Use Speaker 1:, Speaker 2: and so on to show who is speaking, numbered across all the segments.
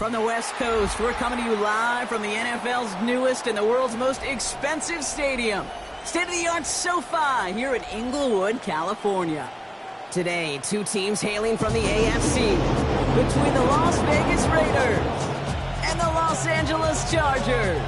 Speaker 1: From the West Coast, we're coming to you live from the NFL's newest and the world's most expensive stadium. State-of-the-art SoFi here in Inglewood, California. Today, two teams hailing from the AFC between the Las Vegas Raiders and the Los Angeles Chargers.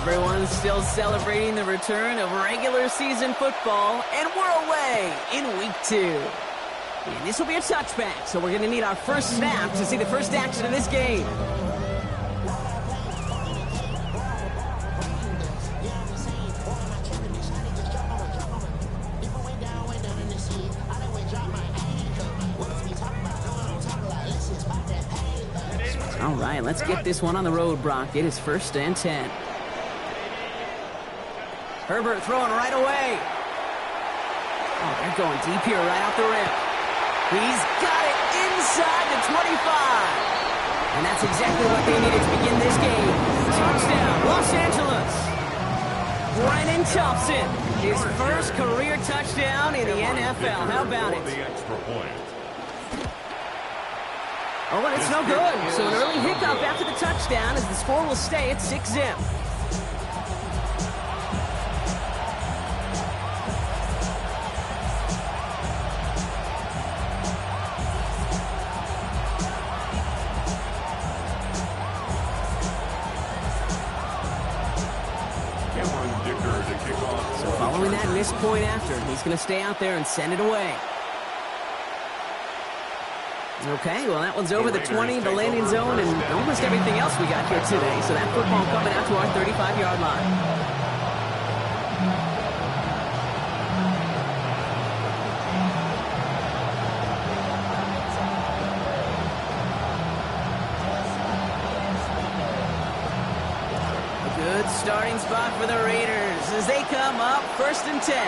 Speaker 1: Everyone's still celebrating the return of regular season football, and we're away in week 2. And this will be a touchback, so we're going to need our first snap to see the first action of this game. All right, let's get this one on the road, Brock. It is 1st and 10. Herbert throwing right away. Oh, they're going deep here right off the rim. He's got it inside the 25. And that's exactly what they needed to begin this game. Touchdown, Los Angeles. Brennan Thompson, his first career touchdown in the NFL. How about it? Oh, and it's no good. So an early hiccup after the touchdown as the score will stay at 6-zip. Point after. He's going to stay out there and send it away. Okay, well, that one's over the 20, the landing zone, and almost everything else we got here today. So that football coming out to our 35-yard line. Good starting spot for the Raiders as they come up 1st and 10.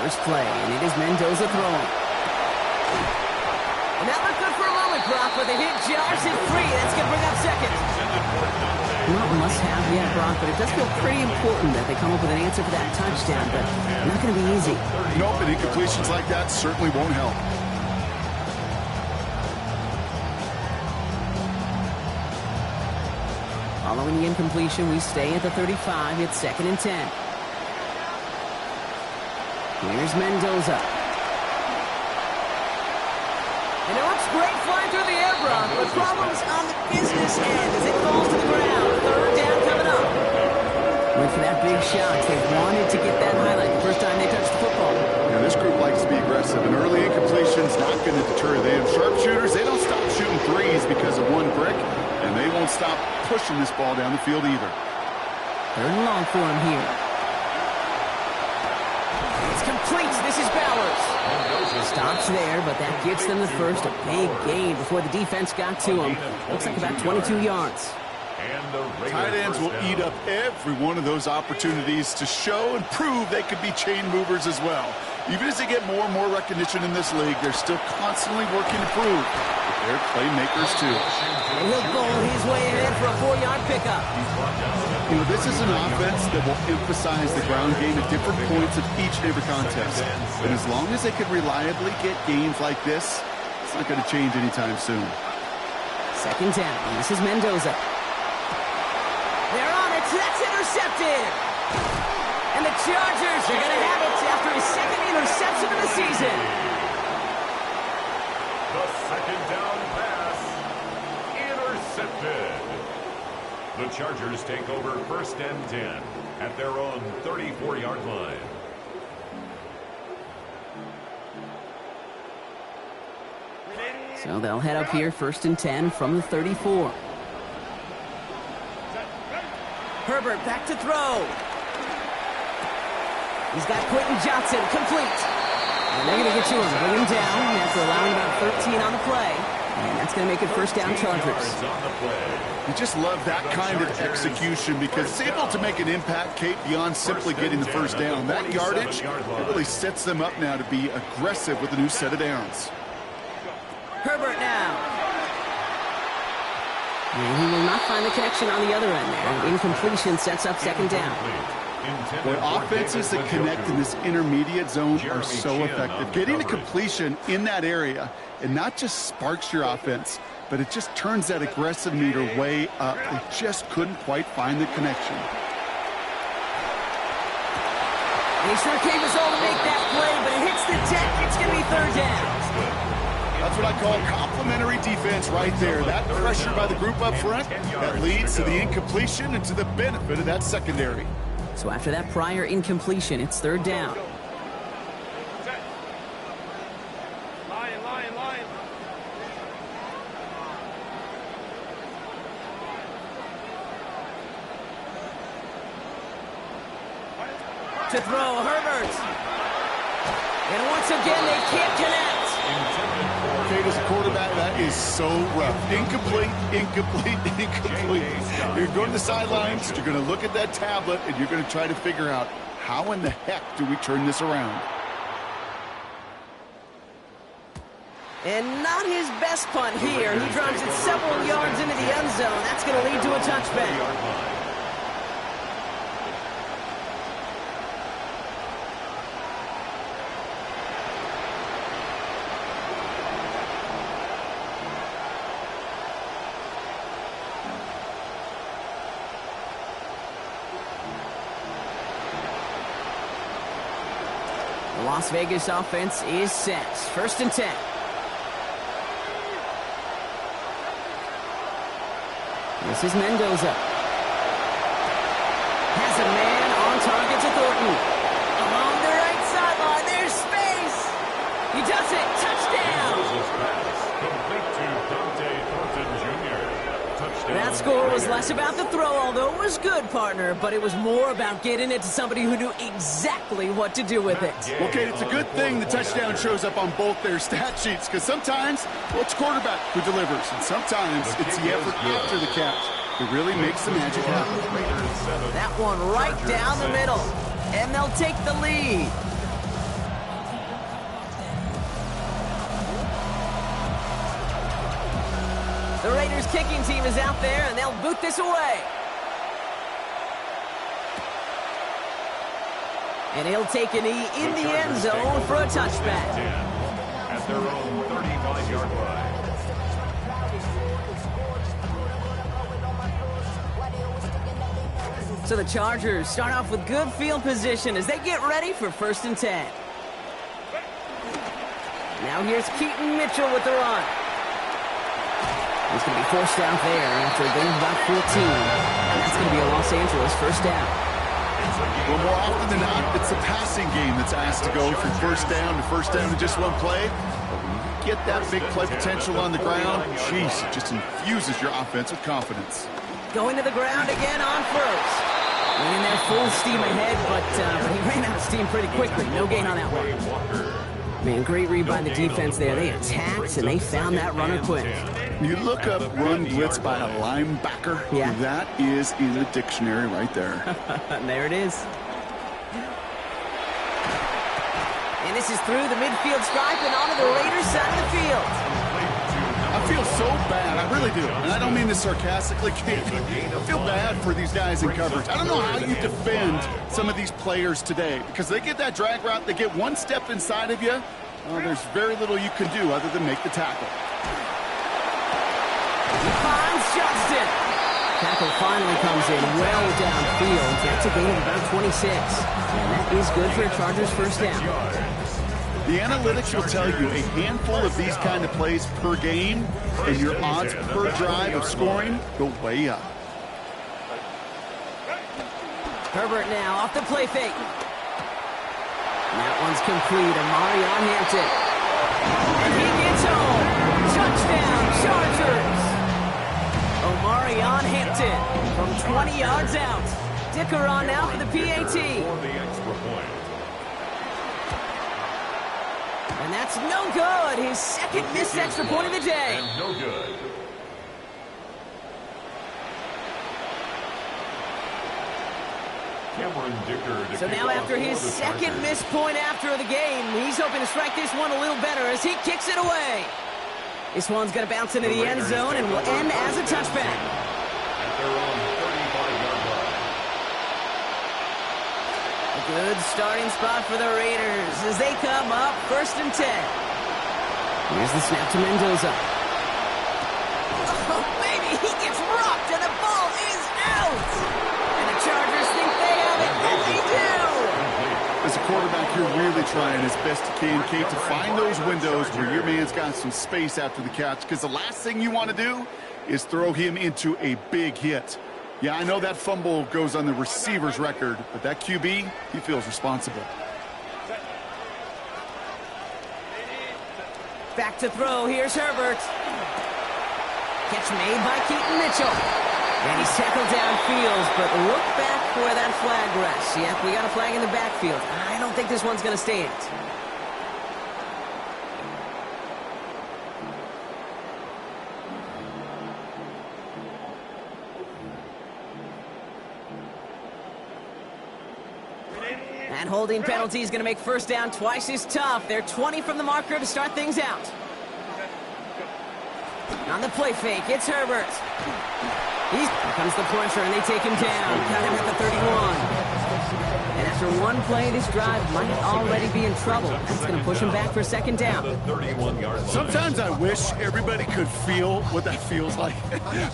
Speaker 1: First play, and it is Mendoza throwing. And that looked good for a moment, Brock, but they hit Josh at 3. That's going to bring up 2nd. Not must-have yet, Brock, but it does feel pretty important that they come up with an answer for that touchdown, but not going to be easy.
Speaker 2: Nope, and incompletions like that certainly won't help.
Speaker 1: Following the incompletion, we stay at the 35. It's 2nd and 10. Here's Mendoza. And it looks great flying through the air, Brock, but problems on the business end as it falls to the ground. 3rd down coming up. Went for that big shot. They wanted to get that highlight the first time they touched the football.
Speaker 2: Yeah, this group likes to be aggressive, and early incompletion's not going to deter them. Sharpshooters, they don't stop shooting threes because of one brick. And they won't stop pushing this ball down the field either.
Speaker 1: 3rd and long for him here. It's complete. This is Bowers. Stops there, but that gets them the first. A big gain before the defense got to him. Looks like about 22 yards.
Speaker 2: Tight ends will eat up every one of those opportunities to show and prove they could be chain movers as well. Even as they get more and more recognition in this league, they're still constantly working to prove that they're playmakers too.
Speaker 1: And he'll bowl his way ahead for a 4-yard pickup.
Speaker 2: You know, this is an offense that will emphasize the ground game at different points of each and every contest. And as long as they can reliably get gains like this, it's not going to change anytime soon.
Speaker 1: 2nd down. This is Mendoza. They're on it. That's intercepted. And the Chargers are going to have it after his 2nd interception of the season.
Speaker 3: The 2nd down pass intercepted. The Chargers take over 1st and 10 at their own 34-yard line.
Speaker 1: So they'll head up here 1st and 10 from the 34. Herbert back to throw. He's got Quentin Johnson complete. And they're going to get to him, bring him down after allowing about 13 on the play. And that's going to make it 1st down Chargers.
Speaker 2: You just love that kind of execution because it's able to make an impact, Kate, beyond simply getting the 1st down. That yardage really sets them up now to be aggressive with a new set of downs.
Speaker 1: Herbert now. And he will not find the connection on the other end there. Incompletion sets up second down.
Speaker 2: Boy, offenses that connect in this intermediate zone are so effective. Getting a completion in that area, it not just sparks your offense, but it just turns that aggressive meter way up. They just couldn't quite find the connection.
Speaker 1: And he sure gave us all to make that play, but it hits the deck. It's going to be third down.
Speaker 2: That's what I call complementary defense right there. That pressure by the group up front, that leads to the incompletion and to the benefit of that secondary.
Speaker 1: So after that prior incompletion, it's third down. To throw, Herbert. And once again, they can't connect.
Speaker 2: Okay, as a quarterback, that is so rough. Incomplete, incomplete, incomplete. You're going to the sidelines, you're going to look at that tablet, and you're going to try to figure out how in the heck do we turn this around.
Speaker 1: And not his best punt here. He drives it several yards into the end zone. That's going to lead to a touchback. The Las Vegas offense is set. First and 10. This is Mendoza. Has a man on target to Thornton. Along the right sideline, there's space. He does it. Touchdown. That score was less about the throw, although it was good, partner, but it was more about getting it to somebody who knew exactly what to do with it.
Speaker 2: Okay, it's a good thing the touchdown shows up on both their stat sheets, because sometimes, well, it's quarterback who delivers, and sometimes it's the effort after the catch that really makes the magic happen.
Speaker 1: That one right down the middle, and they'll take the lead. The Raiders kicking team is out there, and they'll boot this away. And he'll take a knee in the end zone for a touchback.
Speaker 3: At their own 35-yard line.
Speaker 1: So the Chargers start off with good field position as they get ready for first and 10. Now here's Keaton Mitchell with the run. He's going to be forced out there after a gain of about 14. And that's going to be a Los Angeles first down.
Speaker 2: Well, more often than not, it's the passing game that's asked to go from first down in just one play. But when you get that big play potential on the ground, jeez, it just infuses your offense with confidence.
Speaker 1: Going to the ground again on first. Went in there full steam ahead, but he ran out of steam pretty quickly. No gain on that one. Man, great read by the defense there. They attacked, and they found that runner quick.
Speaker 2: You look up run blitz by a linebacker,
Speaker 1: yeah.
Speaker 2: That is in the dictionary right there.
Speaker 1: There it is. And this is through the midfield stripe and onto the Raiders side of the field.
Speaker 2: I feel so bad, I really do. And I don't mean this sarcastically. I feel bad for these guys in coverage. I don't know how you defend some of these players today, because they get that drag route, they get one step inside of you, well, there's very little you can do other than make the tackle.
Speaker 1: He finds Johnston. Tackle finally comes in well downfield. That's a gain of about 26. And that is good for a Chargers first down.
Speaker 2: The analytics will tell you a handful of these kind of plays per game, and your odds per drive of scoring go way up.
Speaker 1: Herbert now off the play fake. And that one's complete. Amari on Hampton. And he gets home. Touchdown, Chargers. Omari on Hampton from 20 yards out. Dicker on now for the PAT. And that's no good. His second missed extra point of the day.
Speaker 3: And no good.
Speaker 1: So now after his second missed point after the game, he's hoping to strike this one a little better as he kicks it away. This one's going to bounce into the end zone and will end as a touchback.
Speaker 3: At their own 35-yard line.
Speaker 1: A good starting spot for the Raiders as they come up 1st and 10. Here's the snap to Mendoza. Oh, baby, he gets rocked and the ball is out. And the Chargers think they have it. Oh, they do.
Speaker 2: As a quarterback, you're really trying as best you can, Kate, to find those windows where your man's got some space after the catch, because the last thing you want to do is throw him into a big hit. Yeah, I know that fumble goes on the receiver's record, but that QB, he feels responsible.
Speaker 1: Back to throw. Here's Herbert. Catch made by Keaton Mitchell. And he's tackled downfield, but look back where that flag rests. Yep, we got a flag in the backfield. I don't think this one's going to stand. That holding penalty is going to make 1st down twice as tough. They're 20 from the marker to start things out. On the play fake, it's Herbert. Here comes the pressure, and they take him down. Got him at the 31. And after one play, this drive might already be in trouble. That's going to push him back for 2nd down.
Speaker 2: Sometimes I wish everybody could feel what that feels like.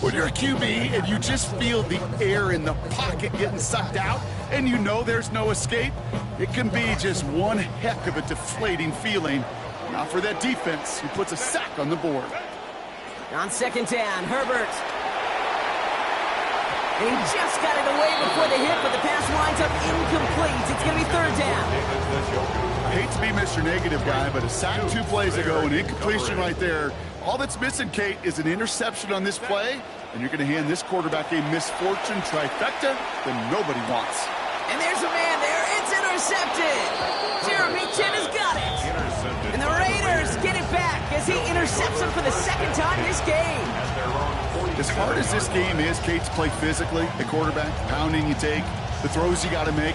Speaker 2: When you're a QB and you just feel the air in the pocket getting sucked out, and you know there's no escape, it can be just one heck of a deflating feeling. Now for that defense, who puts a sack on the board.
Speaker 1: On 2nd down, Herbert. And he just got it away before the hit, but the pass winds up incomplete. It's going to be 3rd down.
Speaker 2: I hate to be Mr. Negative guy, but a sack 2 plays ago, an incompletion right there. All that's missing, Kate, is an interception on this play, and you're going to hand this quarterback a misfortune trifecta that nobody wants.
Speaker 1: And there's a man there. It's intercepted. Jeremy Chinn has got it. And the Raiders get it back as he intercepts him for the 2nd time this game.
Speaker 2: As hard as this game is, Kate, to play physically, the quarterback, pounding you take, the throws you got to make,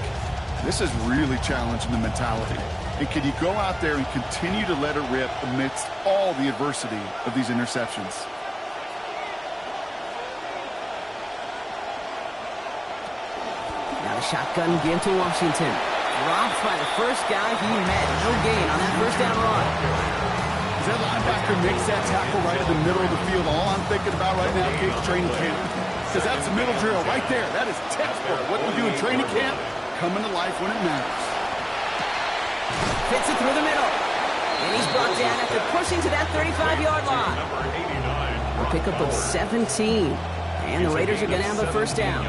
Speaker 2: this is really challenging the mentality. And can you go out there and continue to let it rip amidst all the adversity of these interceptions?
Speaker 1: Now the shotgun give to Washington. Dropped by the first guy he met. No gain on that 1st down run.
Speaker 2: As that linebacker makes that tackle right in the middle of the field, all I'm thinking about right now, Kate, is training camp. Because that's the middle drill right there. That is textbook. What we do in training camp, coming to life when it matters.
Speaker 1: Fits it through the middle. And he's brought down after pushing to that 35-yard line. A pickup of 17. And the Raiders are going to have a 1st down.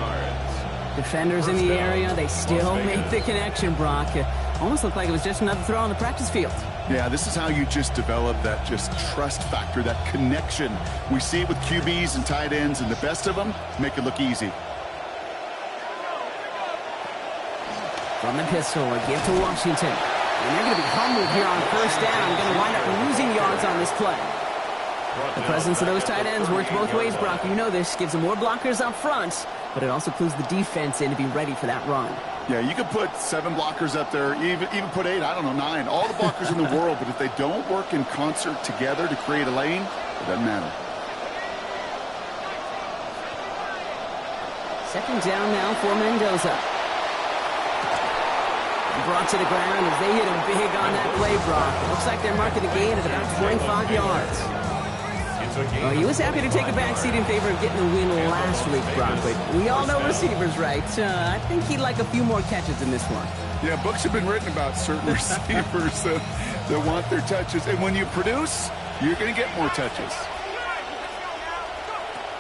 Speaker 1: Defenders in the area, they still make the connection, Brock. It almost looked like it was just another throw on the practice field.
Speaker 2: Yeah, this is how you just develop that just trust factor, that connection. We see it with QBs and tight ends, and the best of them make it look easy.
Speaker 1: From the pistol, a give to Washington. And they're going to be humbled here on 1st down. Going to wind up losing yards on this play. The presence of those tight ends works both ways, Brock. You know this. Gives them more blockers up front, but it also clues the defense in to be ready for that run.
Speaker 2: Yeah, you could put 7 blockers up there, even put 8, I don't know, 9. All the blockers in the world, but if they don't work in concert together to create a lane, it doesn't matter.
Speaker 1: 2nd down now for Mendoza. Brought to the ground as they hit him big on that play, Brock. Looks like they're marking the gain at about 25 yards. Well, he was happy to take a backseat in favor of getting the win last week, Brock, but we all know receivers, right? I think he'd like a few more catches in this one.
Speaker 2: Yeah, books have been written about certain receivers that want their touches, and when you produce, you're going to get more touches.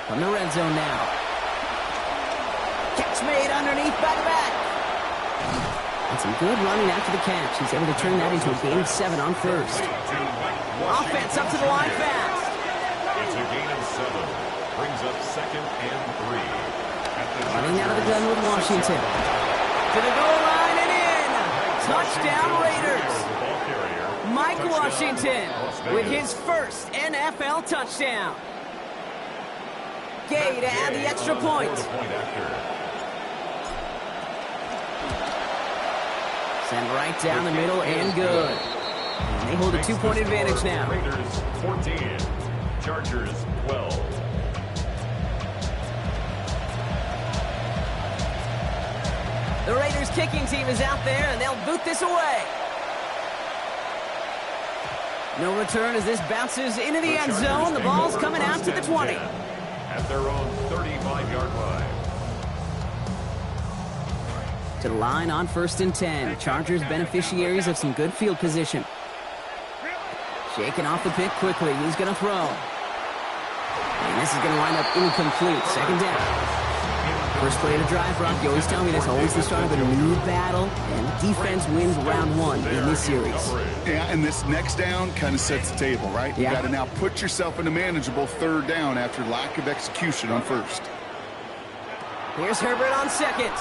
Speaker 1: From the red zone now. Catch made underneath by the back. And some good running after the catch. He's able to turn that into a gain of 7 on 1st. Offense up to the line fast.
Speaker 3: It's a gain of 7. Brings up 2nd and 3.
Speaker 1: Running out of the gun with Washington. To the goal line and in. Touchdown Raiders. Mike Washington with his 1st NFL touchdown. Gay to add the extra point. Send right down the middle and good. And they hold a 2-point advantage now.
Speaker 3: Raiders 14. Chargers 12.
Speaker 1: The Raiders kicking team is out there, and they'll boot this away. No return as this bounces into the end zone. The ball's coming out to the 20.
Speaker 3: At their own 35-yard line.
Speaker 1: To the line on 1st and 10. Chargers beneficiaries of some good field position. Shaking off the pick quickly. He's going to throw. And this is going to wind up incomplete. 2nd down. First play of the drive, Brock. You always tell me this always the start of a new battle, and defense wins round 1 in this series.
Speaker 2: Yeah, and this next down kind of sets the table, right?
Speaker 1: Yeah.
Speaker 2: You got to now put yourself in a manageable 3rd down after lack of execution on 1st.
Speaker 1: Here's Herbert on 2nd.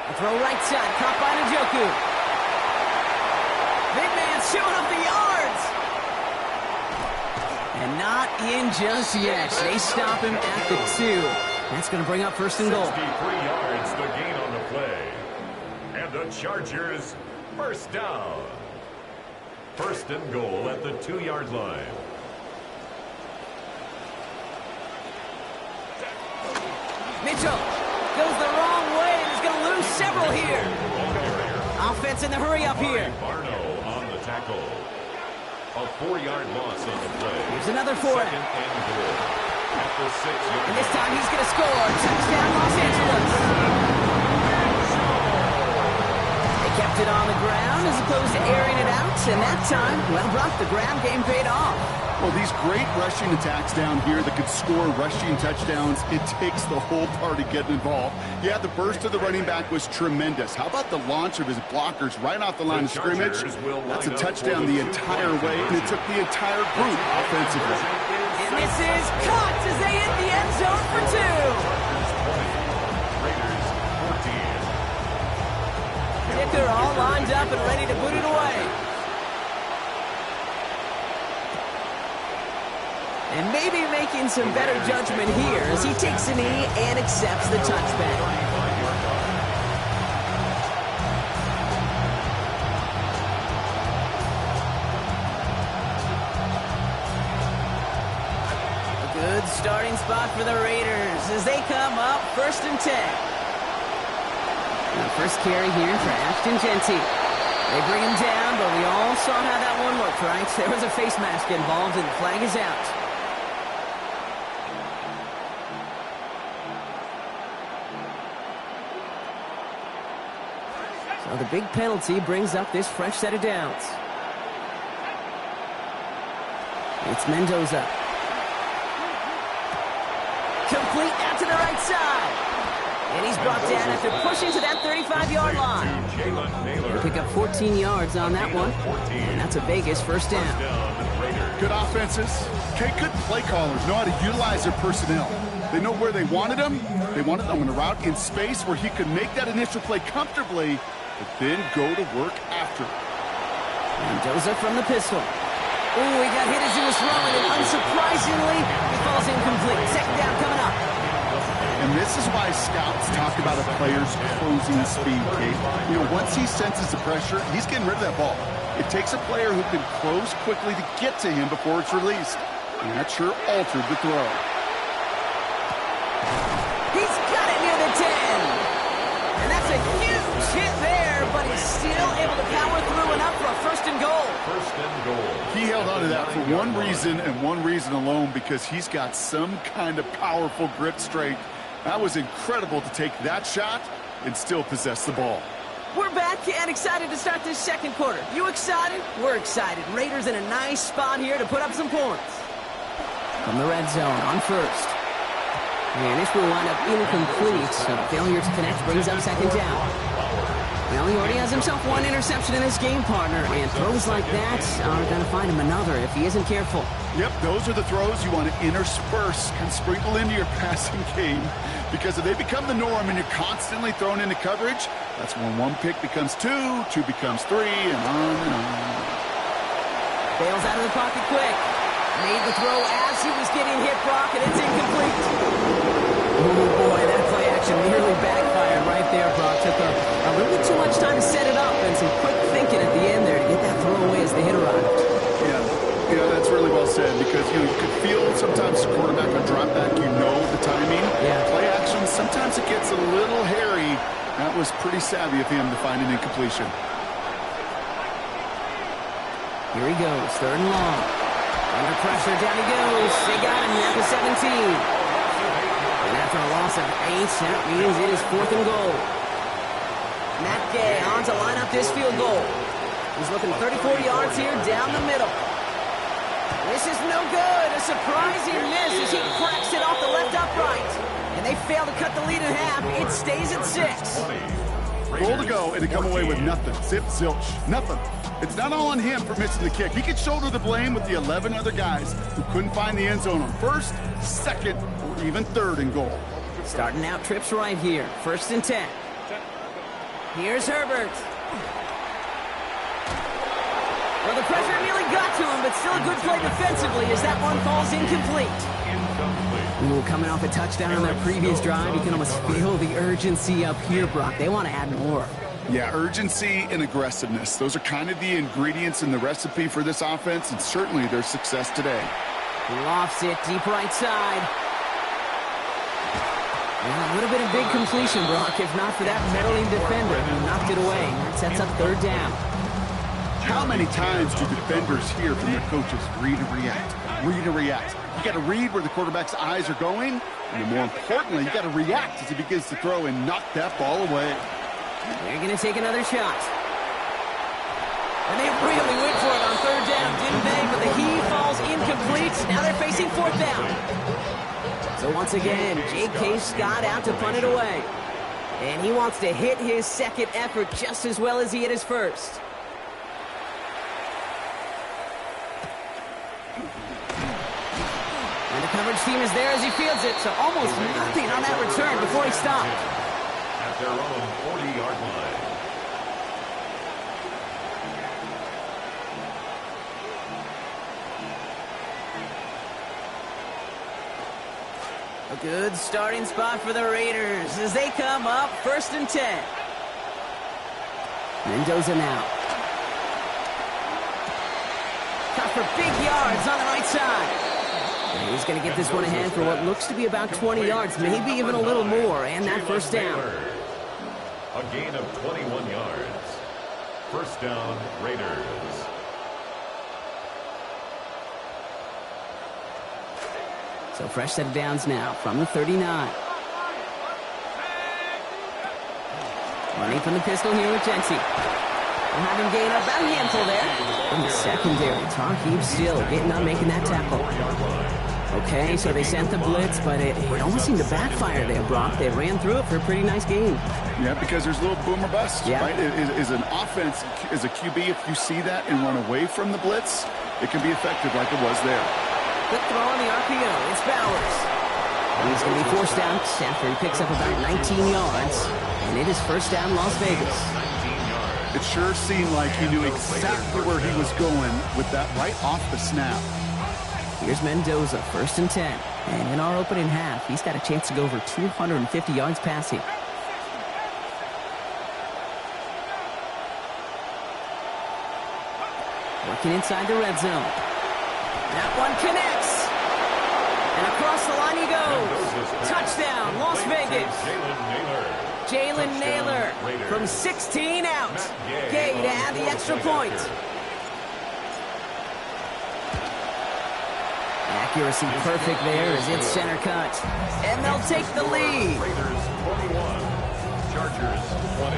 Speaker 1: A throw right side, caught by Njoku. Big man showing up the yards. And not in just yet. They stop him at the 2. That's going to bring up 1st and goal.
Speaker 3: 63 yards the gain on the play. And the Chargers, 1st down. 1st and goal at the 2-yard line.
Speaker 1: Mitchell goes the wrong way and is going to lose several here. Offense in the hurry up here.
Speaker 3: Barno on the tackle. A 4-yard loss on the play.
Speaker 1: Here's another for it.
Speaker 3: 2nd and goal. At the 6-yard
Speaker 1: And this time he's going to score. Touchdown, Los Angeles. They kept it on the ground as opposed to airing it out. And that time, well, Brock, the ground game paid off.
Speaker 2: Well, these great rushing attacks down here that could score rushing touchdowns, it takes the whole party getting involved. Yeah, the burst of the running back was tremendous. How about the launch of his blockers right off the line of scrimmage? That's a touchdown the entire way, and it took the entire group offensively.
Speaker 1: And this is caught as they hit the end zone for 2.
Speaker 3: Raiders 14.
Speaker 1: Kicker all lined up and ready to boot it away. And maybe making some better judgment here as he takes a knee and accepts the touchback. Good starting spot for the Raiders as they come up 1st and 10. Now first carry here for Ashton Jeanty. They bring him down, but we all saw how that one looked, right? There was a face mask involved, and the flag is out. So the big penalty brings up this fresh set of downs. It's Mendoza. Complete out to the right side. And he's brought down after pushing to that 35-yard line. They pick up 14 yards on that one. And that's a Vegas 1st down.
Speaker 2: Good offenses. Okay, good play callers know how to utilize their personnel. They know where they wanted him. They wanted him in a route in space where he could make that initial play comfortably, but then go to work after.
Speaker 1: Mendoza from the pistol. Oh, he got hit as he was throwing, and unsurprisingly, he falls incomplete. 2nd down coming up.
Speaker 2: And this is why scouts talk about a player's closing speed, Kate. You know, once he senses the pressure, he's getting rid of that ball. It takes a player who can close quickly to get to him before it's released. And that sure altered the throw.
Speaker 1: He's got it near the 10. And that's a huge hit there, but he's still able to power through and up for a 1st and goal.
Speaker 3: 1st and goal.
Speaker 2: He held on to that for one reason and one reason alone, because he's got some kind of powerful grip strength. That was incredible to take that shot and still possess the ball.
Speaker 1: We're back and excited to start this 2nd quarter. You excited? We're excited. Raiders in a nice spot here to put up some points. From the red zone on 1st. And this will wind up incomplete. So failure to connect brings up 2nd down. Well, he already has himself one interception in his game, partner, and throws like that are going to find him another if he isn't careful.
Speaker 2: Yep, those are the throws you want to intersperse and sprinkle into your passing game, because if they become the norm and you're constantly thrown into coverage, that's when one pick becomes 2, 2 becomes 3, and on and on.
Speaker 1: Bails out of the pocket quick. Made the throw as he was getting hit, Brock, and it's incomplete. Oh, boy, that play action nearly backfired right there, Brock. Took a little bit too much time to set it up and some quick thinking at the end there to get that throw away as the hit arrived.
Speaker 2: Yeah, that's really well said, because you could feel sometimes the quarterback on drop back, the timing.
Speaker 1: Yeah.
Speaker 2: Play action, sometimes it gets a little hairy. That was pretty savvy of him to find an incompletion.
Speaker 1: Here he goes, 3rd and long. Under pressure, down he goes. They got him at the 17. And after a loss of 8, that means it is 4th and goal. Matt Gay on to line up this field goal. He's looking 34 yards here down the middle. This is no good. A surprising miss as he cracks it off the left upright. And they fail to cut the lead in half. It stays at 6.
Speaker 2: Goal to go, and to come away with nothing. Zip, zilch, nothing. It's not all on him for missing the kick. He could shoulder the blame with the 11 other guys who couldn't find the end zone on 1st, 2nd, or even 3rd and goal.
Speaker 1: Starting out trips right here. 1st and 10. Here's Herbert. Well, the pressure nearly got to him, but still a good play defensively as that one falls incomplete. Ooh, coming off a touchdown on their previous drive, you can almost feel the urgency up here, Brock. They want to add more.
Speaker 2: Yeah, urgency and aggressiveness. Those are kind of the ingredients in the recipe for this offense, and certainly their success today.
Speaker 1: Lofts it deep right side. Well, a little bit of big completion, Brock, if not for that meddling defender who knocked it away. That sets up 3rd down.
Speaker 2: How many times do defenders hear from their coaches, read and react, read and react? You got to read where the quarterback's eyes are going, and more importantly, you got to react as he begins to throw and knock that ball away.
Speaker 1: They're going to take another shot. And they really went for it on 3rd down, didn't they? But the heave falls incomplete. Now they're facing 4th down. So once again, J.K. Scott out to punt it away. And he wants to hit his 2nd effort just as well as he hit his 1st. And the coverage team is there as he fields it, so almost nothing on that return before he stopped.
Speaker 3: At their own 40-yard line.
Speaker 1: A good starting spot for the Raiders as they come up 1st and 10. Mendoza now. Cut for big yards on the right side. And he's going to get this one ahead for what looks to be about 20 yards, maybe even a little more, and that 1st down.
Speaker 3: A gain of 21 yards. 1st down, Raiders.
Speaker 1: So fresh set of downs now from the 39. Running from the pistol here with Jency. We'll have him gain about a handful there. In the secondary, Tarkib still getting on making that tackle. Okay, so they sent the blitz, but it almost seemed to backfire there, Brock. They ran through it for a pretty nice game.
Speaker 2: Yeah, because there's a little boom or bust,
Speaker 1: yeah.
Speaker 2: Right? Is an offense, as a QB, if you see that and run away from the blitz, it can be effective like it was there.
Speaker 1: Quick throw on the RPO. It's Bowers. And he's going to be forced out after he picks up about 19 yards. And it is 1st down, Las Vegas.
Speaker 2: It sure seemed like he knew exactly where he was going with that right off the snap.
Speaker 1: Here's Mendoza, 1st and 10. And in our opening half, he's got a chance to go over 250 yards passing. Working inside the red zone. That one connects. And across the line he goes. Touchdown, Las Vegas. Jalen Naylor from 16 out. Gay to add the extra point. Accuracy perfect there as it's center cut. And they'll take the lead.
Speaker 3: Raiders 21, Chargers 20.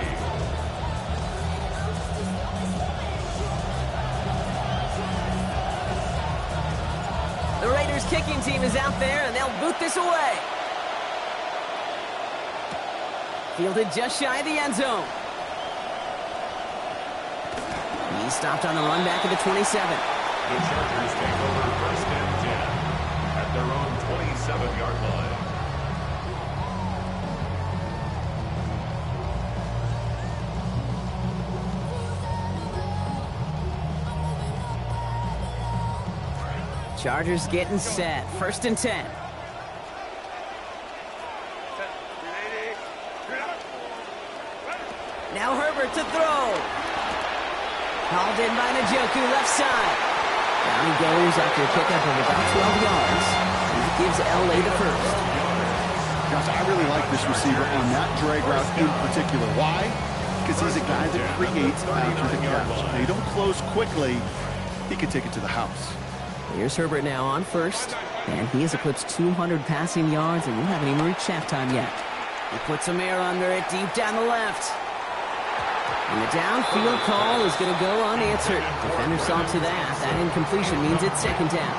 Speaker 1: The Raiders kicking team is out there, and they'll boot this away. Fielded just shy of the end zone. He stopped on the run back of the 27.
Speaker 3: The Chargers take over 1st and 10 at their own 27-yard line.
Speaker 1: Chargers getting set. 1st and 10. Now Herbert to throw. Called in by Njoku, left side. Down he goes after a pickup of about 12 yards. He gives L.A. the first.
Speaker 2: Gosh, I really like this receiver on that drag route in particular. Why? Because he's a guy that creates after the catch. They don't close quickly. He can take it to the house.
Speaker 1: Here's Herbert now on first, and he has eclipsed 200 passing yards, and we haven't even reached halftime yet. He puts some air under it deep down the left. And the downfield call is going to go unanswered. Defender saw to that. That incompletion means it's second down.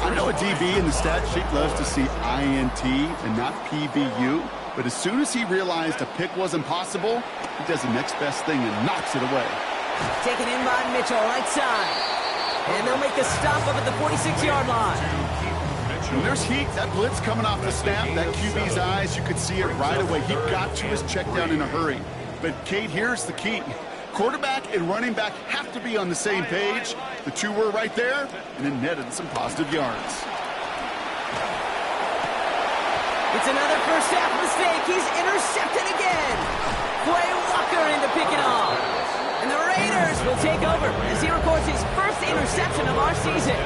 Speaker 2: I know a DB in the stat sheet loves to see INT and not PBU, but as soon as he realized a pick wasn't possible, he does the next best thing and knocks it away.
Speaker 1: Taken in by Mitchell, right side. And they'll make the stop up at the 46-yard line.
Speaker 2: When there's heat, that blitz coming off the snap, that QB's eyes, you could see it right away. He got to his check down in a hurry. But, Kate, here's the key. Quarterback and running back have to be on the same page. The two were right there, and it netted some positive yards.
Speaker 1: It's another first half mistake. He's intercepted again. Quay Walker in to pick it off. And the Raiders will take over as he records his first interception of our season.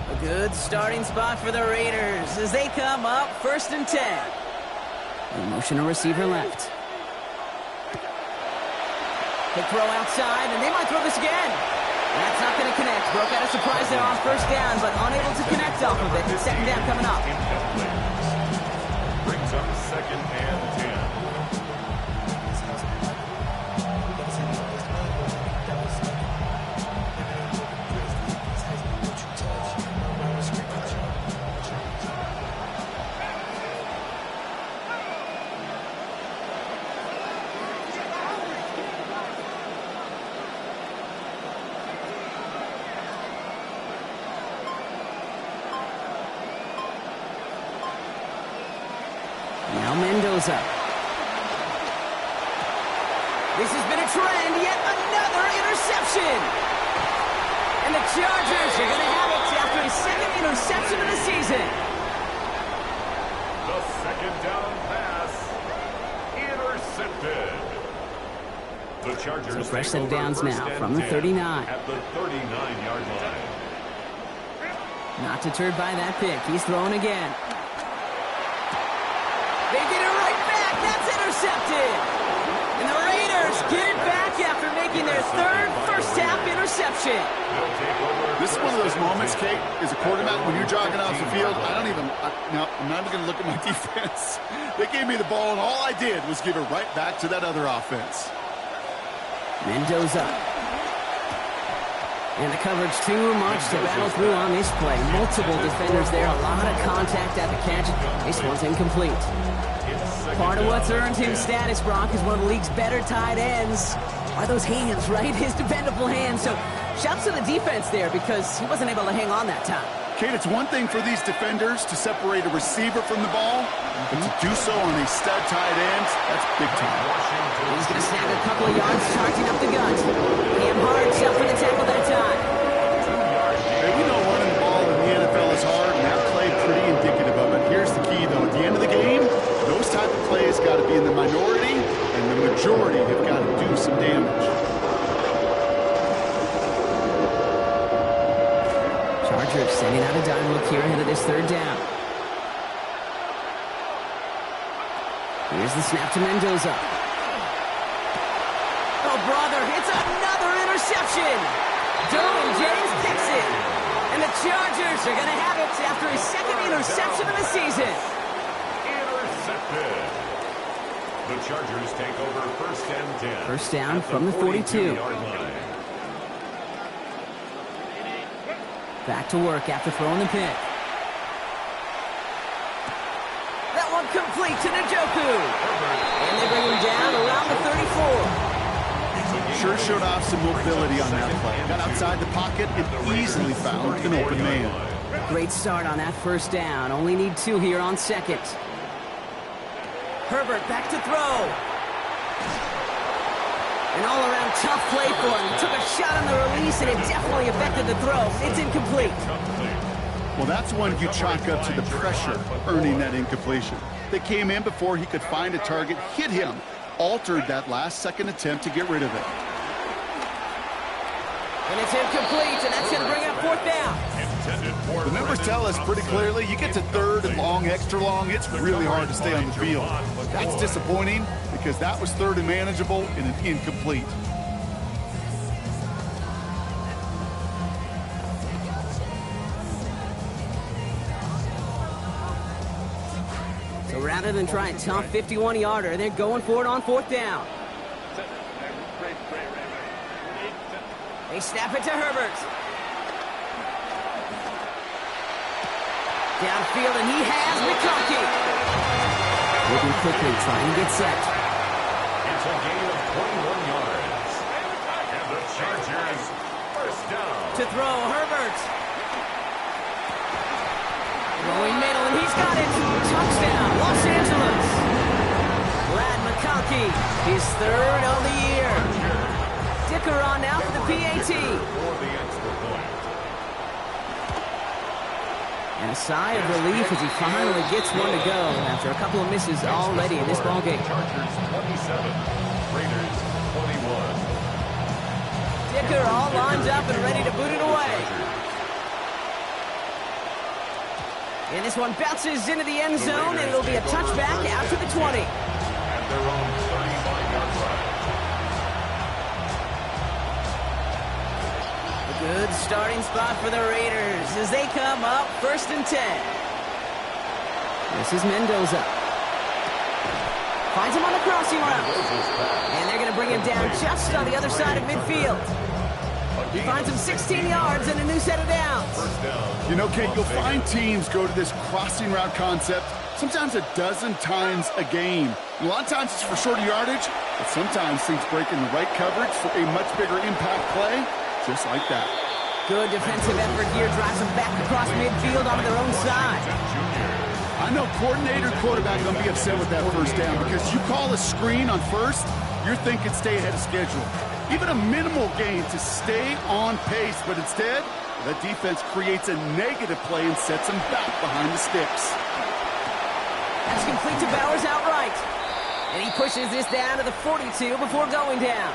Speaker 1: A good starting spot for the Raiders as they come up 1st and 10. The motion a receiver left. They throw outside, and they might throw this again. That's not going to connect. Broke out a surprise there on first down, but unable to connect off of it. Second down coming up.
Speaker 3: Brings up 2nd and 10.
Speaker 1: Now Mendoza. This has been a trend, yet another interception. And the Chargers are going to have it after his second interception of the season.
Speaker 3: The second down pass intercepted. The Chargers
Speaker 1: So fresh
Speaker 3: take
Speaker 1: set of
Speaker 3: over
Speaker 1: downs
Speaker 3: first
Speaker 1: now
Speaker 3: and
Speaker 1: from the
Speaker 3: 10
Speaker 1: 39.
Speaker 3: at the 39-yard line.
Speaker 1: Not deterred by that pick. He's throwing again. They get it right back. That's intercepted. And the Raiders get it back after making their third first-half interception.
Speaker 2: This is one of those moments, Kate, as a quarterback, when you're jogging off the field, I'm not even going to look at my defense. They gave me the ball, and all I did was give it right back to that other offense.
Speaker 1: Mendoza. And the coverage too much to battle through on this play. Multiple defenders there, a lot of contact at the catch. This one's incomplete. Part of what's earned him status, Brock, is one of the league's better tight ends. Are those hands, right? His dependable hands. So shouts to the defense there because he wasn't able to hang on that time.
Speaker 2: Kate, it's one thing for these defenders to separate a receiver from the ball, but to do so on a stud tight end, that's big time.
Speaker 1: He's going to snag a couple of yards, charging up the gut. Cam Hart up for the tackle that time.
Speaker 2: Hey, we know running the ball in the NFL is hard, and that play pretty indicative of it. Here's the key, though. At the end of the game, those type of plays got to be in the minority, and the majority have got to do some damage.
Speaker 1: Chargers sending out a dime look here ahead of this third down. Here's the snap to Mendoza. Oh, brother, it's another interception. Derwin James picks it. And the Chargers are going to have it after his second interception of the season.
Speaker 3: Intercepted. The Chargers take over 1st and 10.
Speaker 1: First down from the 42. Back to work after throwing the pick. That one complete to Njoku. And they bring him down around the 34.
Speaker 2: Sure showed off some mobility on that play. Got outside the pocket and easily found an open man.
Speaker 1: Great start on that first down. Only need 2 here on second. Herbert back to throw. An all-around tough play for him. He took a shot on the release, and it definitely affected the throw. It's incomplete.
Speaker 2: Well, that's one you chalk up to the pressure earning that incompletion. They came in before he could find a target, hit him, altered that last-second attempt to get rid of it.
Speaker 1: And it's incomplete, and that's going to bring up fourth down.
Speaker 2: The numbers tell us pretty clearly, you get to third and long, extra long, it's really hard to stay on the field. That's disappointing because that was third and manageable and an incomplete.
Speaker 1: So rather than try a tough 51-yarder, they're going for it on fourth down. They snap it to Herbert. Downfield, and he has McConkey. Moving quickly, trying to get set.
Speaker 3: It's a gain of 21 yards. And the Chargers first down.
Speaker 1: To throw, Herbert. Throwing middle, and he's got it. Touchdown, Los Angeles. Ladd McConkey, his third of the year. Dicker on now for the PAT.
Speaker 3: For the extra point.
Speaker 1: And a sigh of relief as he finally gets one to go after a couple of misses already in this ballgame.
Speaker 3: Chargers 27, Raiders 21.
Speaker 1: Dicker all lined up and ready to boot it away. And this one bounces into the end zone, and it'll be a touchback after the 20.
Speaker 3: And they're on 35-yard line.
Speaker 1: Good starting spot for the Raiders as they come up first and 10. This is Mendoza. Finds him on the crossing route. And they're going to bring him down just on the other side of midfield. He finds him 16 yards and a new set of downs.
Speaker 2: You know, Kate, you'll find teams go to this crossing route concept sometimes a dozen times a game. A lot of times it's for shorter yardage, but sometimes things break in the right coverage for a much bigger impact play, just like that.
Speaker 1: Good defensive effort here, drives them back across midfield onto their own side.
Speaker 2: I know coordinator and quarterback going to be upset with that first down because you call a screen on first, you're thinking stay ahead of schedule. Even a minimal gain to stay on pace, but instead, the defense creates a negative play and sets them back behind the sticks.
Speaker 1: That's complete to Bowers outright. And he pushes this down to the 42 before going down.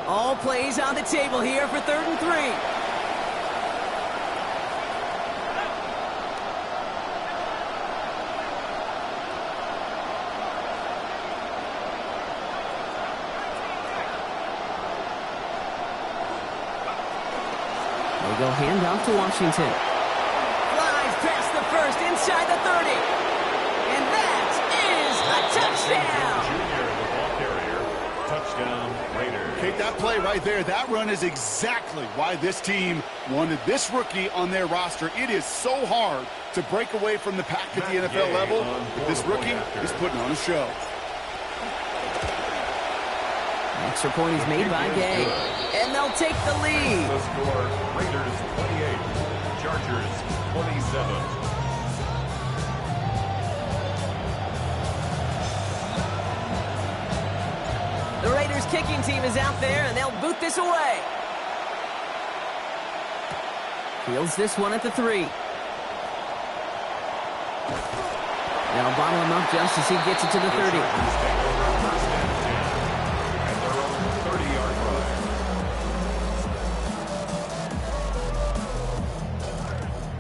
Speaker 1: All plays on the table here for 3rd and 3. They go handoff to Washington. Flies past the first, inside the 30. And that is a touchdown.
Speaker 3: Junior, the ball carrier. Touchdown, Raiders.
Speaker 2: Kate, that play right there, that run is exactly why this team wanted this rookie on their roster. It is so hard to break away from the pack at the NFL level, but this rookie is putting on a show.
Speaker 1: Extra point is made by Gay, and they'll take the lead.
Speaker 3: The score, Raiders 28, Chargers 27.
Speaker 1: The Raiders kicking team is out there, and they'll boot this away. Fields this one at the 3. They'll bottle him up just as he gets it to the 30.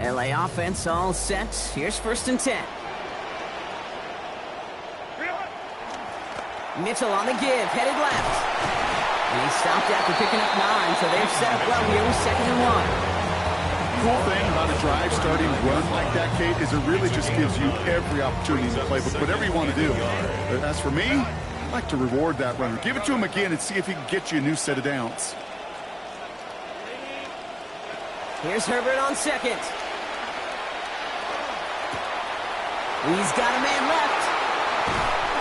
Speaker 1: LA offense all set. Here's 1st and 10. Mitchell on the give, headed left. And he stopped after picking up 9, so they're set up well here with 2nd and 1.
Speaker 2: Cool thing about a drive starting run like that, Kate, is it really just gives you every opportunity in the playbook, whatever you want to do. But as for me, I'd like to reward that runner. Give it to him again and see if he can get you a new set of downs.
Speaker 1: Here's Herbert on 2nd. He's got a man left.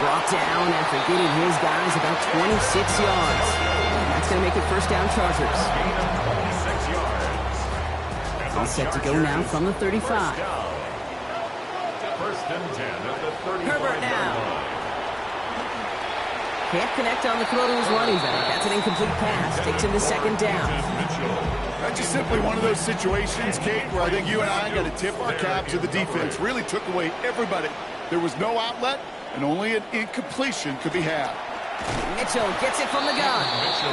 Speaker 1: Brought down after getting his guys about 26 yards. That's going to make it 1st down Chargers. All set to go now from the 35.
Speaker 3: 1st First and 10 at the 35-yard
Speaker 1: Herbert now.
Speaker 3: line.
Speaker 1: Can't connect on the throw to his running back. That's an incomplete pass. Takes him to second down.
Speaker 2: That's just simply one of those situations, Kate, where I think you and I got to tip our cap to the defense. Really took away everybody. There was no outlet, and only an incompletion could be had.
Speaker 1: Mitchell gets it from the gun.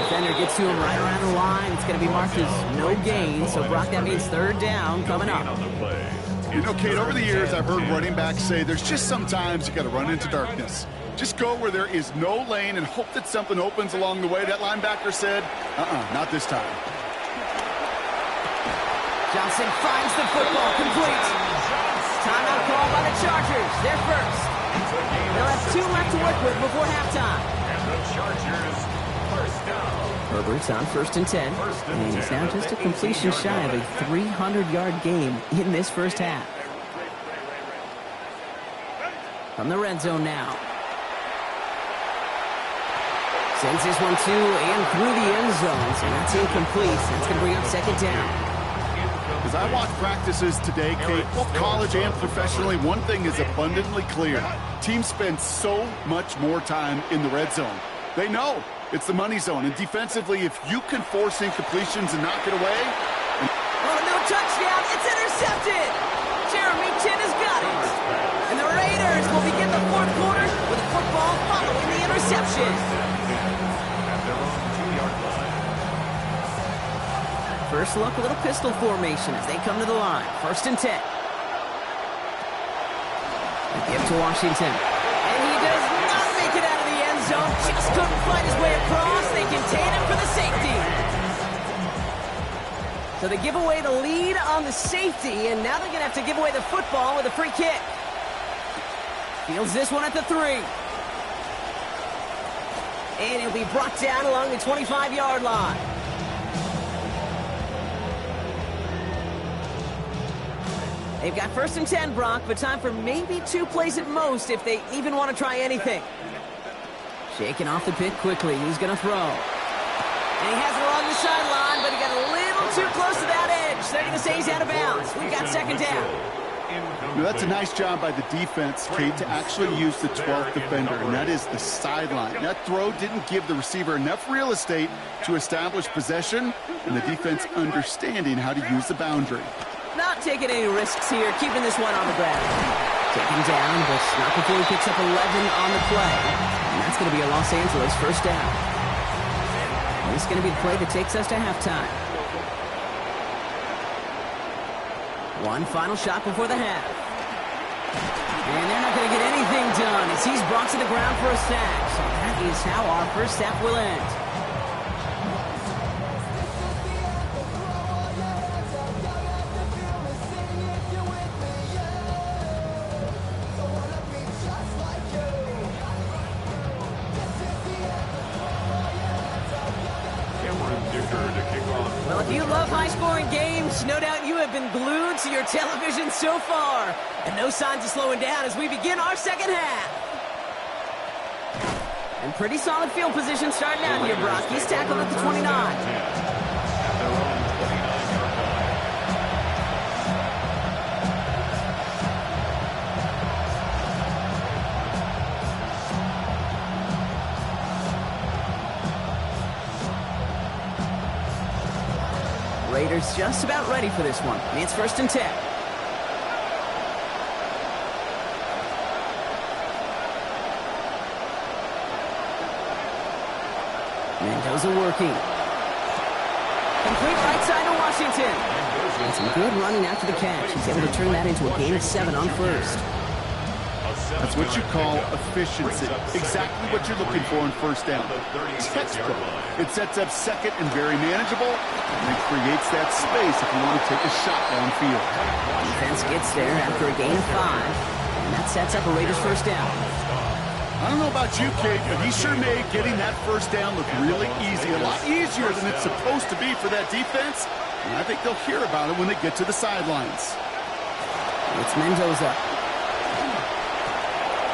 Speaker 1: Defender gets to him right around the line. It's going to be marked as no gain. So, Brock, that means third down coming up.
Speaker 2: You know, Kate, over the years, I've heard running backs say there's just sometimes you got to run into darkness. Just go where there is no lane and hope that something opens along the way. That linebacker said, not this time.
Speaker 1: Johnson finds the football, complete. Timeout call by the Chargers. They're first. They'll have 2 left to work with before halftime.
Speaker 3: And the Chargers, first down.
Speaker 1: Herbert's on first and 10. And he's now just a completion shy of a 300-yard game in this first half. From the red zone now. Sends this one to and through the end zone. So that's incomplete. That's going to bring up second down.
Speaker 2: As I watch practices today, Kate, both college and professionally, one thing is abundantly clear. Teams spend so much more time in the red zone. They know it's the money zone. And defensively, if you can force incompletions and knock it away.
Speaker 1: Oh, no touchdown. It's intercepted. Jeremy Chin has got it. And the Raiders will begin the fourth quarter with a football following the interception. First look, a little pistol formation as they come to the line. First and 10. They give to Washington. And he does not make it out of the end zone. Just couldn't find his way across. They contain him for the safety. So they give away the lead on the safety, and now they're going to have to give away the football with a free kick. Fields this one at the 3. And he'll be brought down along the 25-yard line. They've got first and 10, Brock, but time for maybe 2 plays at most if they even want to try anything. Shaking off the pick quickly. He's going to throw. And he has it along the sideline, but he got a little too close to that edge. They're going to say he's out of bounds. We've got second down.
Speaker 2: Now, that's a nice job by the defense, Kate, to actually use the 12th defender, and that is the sideline. That throw didn't give the receiver enough real estate to establish possession, and the defense understanding how to use the boundary.
Speaker 1: Not taking any risks here, keeping this one on the ground. Taken down, but not before he picks up 11 on the play. And that's going to be a Los Angeles first down. And this is going to be the play that takes us to halftime. One final shot before the half. And they're not going to get anything done as he's brought to the ground for a sack. So that is how our first half will end. Well, if you love high-scoring games, no doubt you have been glued to your television so far. And no signs of slowing down as we begin our second half. And pretty solid field position starting out here, Brock. He's tackled at the 29. Raiders just about ready for this one. It's first and 10. Mendoza working. Complete right side to Washington. And some good running after the catch. He's able to turn that into a gain of 7 on first.
Speaker 2: That's what you call efficiency. Exactly what you're looking for in first down. Textbook. It sets up second and very manageable, and it creates that space if you want to take a shot downfield.
Speaker 1: Defense gets there after a gain of 5, and that sets up a Raiders first down.
Speaker 2: I don't know about you, Kate, but he sure made getting that first down look really easy. A lot easier than it's supposed to be for that defense, and I think they'll hear about it when they get to the sidelines.
Speaker 1: It's Mendoza.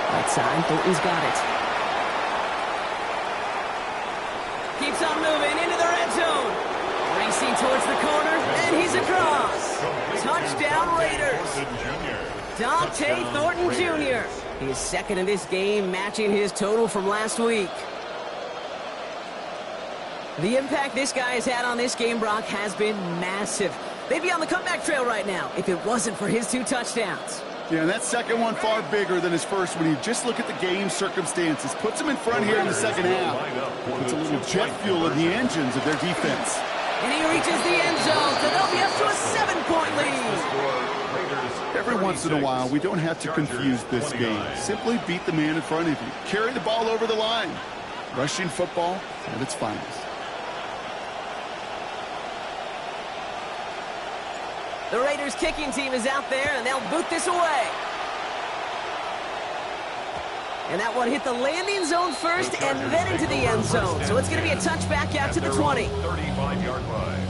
Speaker 1: Right side, Thornton's got it. Keeps on moving into the red zone. Racing towards the corner, and he's across. Touchdown, Raiders. Dante Thornton Jr. He's second in this game, matching his total from last week. The impact this guy has had on this game, Brock, has been massive. They'd be on the comeback trail right now if it wasn't for his 2 touchdowns.
Speaker 2: Yeah, and that second one far bigger than his first when you just look at the game circumstances. Puts them in front here in the second half. Puts a little jet fuel in the engines of their defense.
Speaker 1: And he reaches the end zone, so they'll be up to a 7-point lead.
Speaker 2: Every once in a while, we don't have to confuse this game. Simply beat the man in front of you. Carry the ball over the line. Rushing football at its finest.
Speaker 1: The Raiders kicking team is out there, and they'll boot this away. And that one hit the landing zone first and then into the end zone. So it's going to be a touchback out to the 20.
Speaker 3: 35-yard line.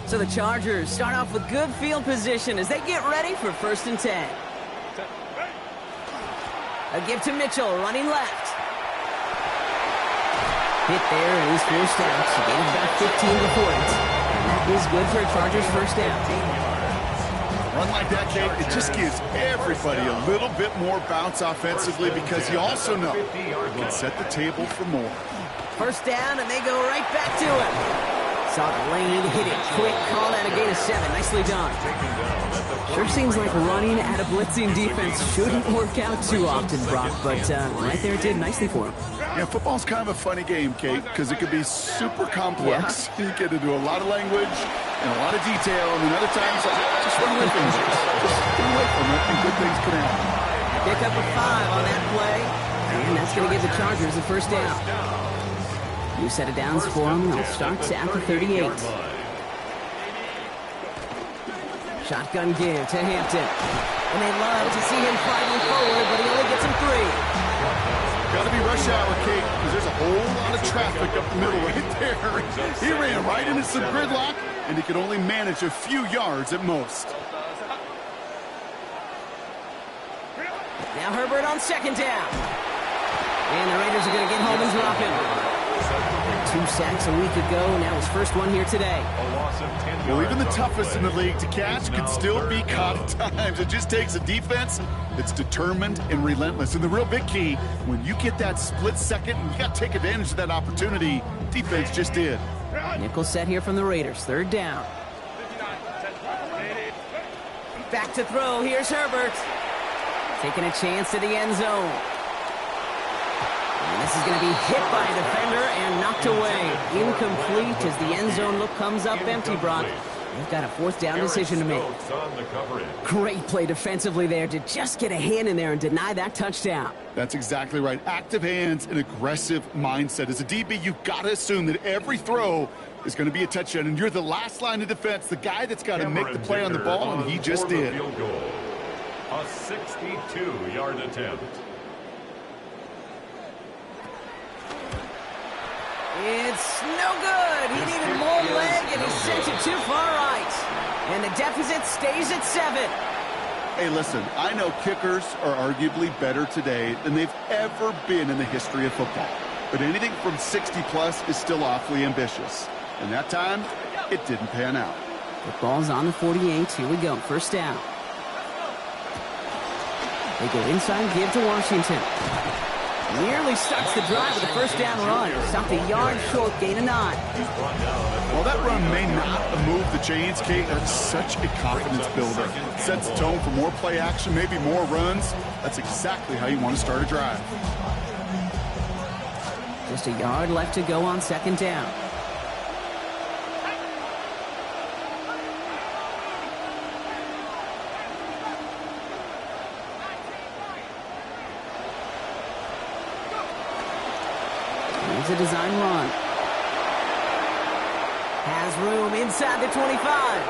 Speaker 1: So the Chargers start off with good field position as they get ready for 1st and 10. A give to Mitchell, running left. Hit there, and he's forced out. So gain of about 15 before it. And that is good for a Chargers first down.
Speaker 2: Run like that, Kate, it just gives everybody a little bit more bounce offensively because you also know it can set the table for more.
Speaker 1: First down, and they go right back to it. Saw the lane, hit it quick, called out a gain of 7. Nicely done. Sure seems like running at a blitzing defense shouldn't work out too often, Brock, but right there it did nicely for him.
Speaker 2: Yeah, football's kind of a funny game, Kate, because it can be super complex. Yeah. You get into a lot of language and a lot of detail, and then other times, just run away from it. Just run away from it, and good things can happen.
Speaker 1: Pick up a 5 on that play, and that's going to give the Chargers a first down. New set of downs for them. They'll start at the 38. Shotgun give to Hampton. And they love to see him fighting forward, but he only gets him 3.
Speaker 2: Got to be rush hour, Kate, because there's a whole lot of traffic up the middle right there. He ran right into some gridlock, and he could only manage a few yards at most.
Speaker 1: Now Herbert on 2nd down. And the Raiders are going to get home and drop him. 2 sacks a week ago, now his first one here today.
Speaker 2: Well, even the toughest in the league to catch could still be caught at times. It just takes a defense that's determined and relentless. And the real big key, when you get that split second, you got to take advantage of that opportunity. Defense just did.
Speaker 1: Nickel set here from the Raiders. 3rd down. Back to throw. Here's Herbert. Taking a chance to the end zone. And this is going to be hit by a defender and knocked away. Incomplete as the end zone look comes up empty, Brock. They've got a 4th down decision to make. Great play defensively there to just get a hand in there and deny that touchdown.
Speaker 2: That's exactly right. Active hands and aggressive mindset. As a DB, you've got to assume that every throw is going to be a touchdown, and you're the last line of defense, the guy that's got to make the play on the ball, and he just did.
Speaker 3: A 62-yard attempt.
Speaker 1: It's no good. He needed more leg, and he sent it too far right. And the deficit stays at 7.
Speaker 2: Hey, listen, I know kickers are arguably better today than they've ever been in the history of football. But anything from 60-plus is still awfully ambitious. And that time, it didn't pan out.
Speaker 1: The ball's on the 48. Here we go. First down. They go inside, give to Washington. Nearly starts the drive with a first down run. Stopped a yard short, gain of 9.
Speaker 2: Well, that run may not have moved the chains, Kate. That's such a confidence builder. Sets the tone for more play action, maybe more runs. That's exactly how you want to start a drive.
Speaker 1: Just a yard left to go on 2nd down. Here's a design run. Has room inside the 25.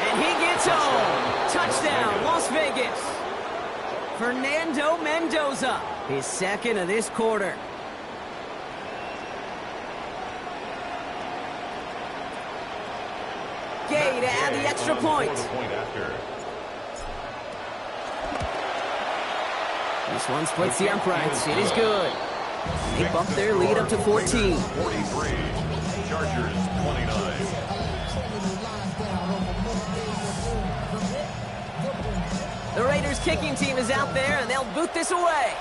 Speaker 1: And he gets home. Touchdown, Las Vegas. Fernando Mendoza, his 2nd of this quarter. Gay to add the extra point. This one splits the uprights. It is good. They bump their lead up to 14.
Speaker 3: Chargers 29.
Speaker 1: The Raiders kicking team is out there, and they'll boot this away.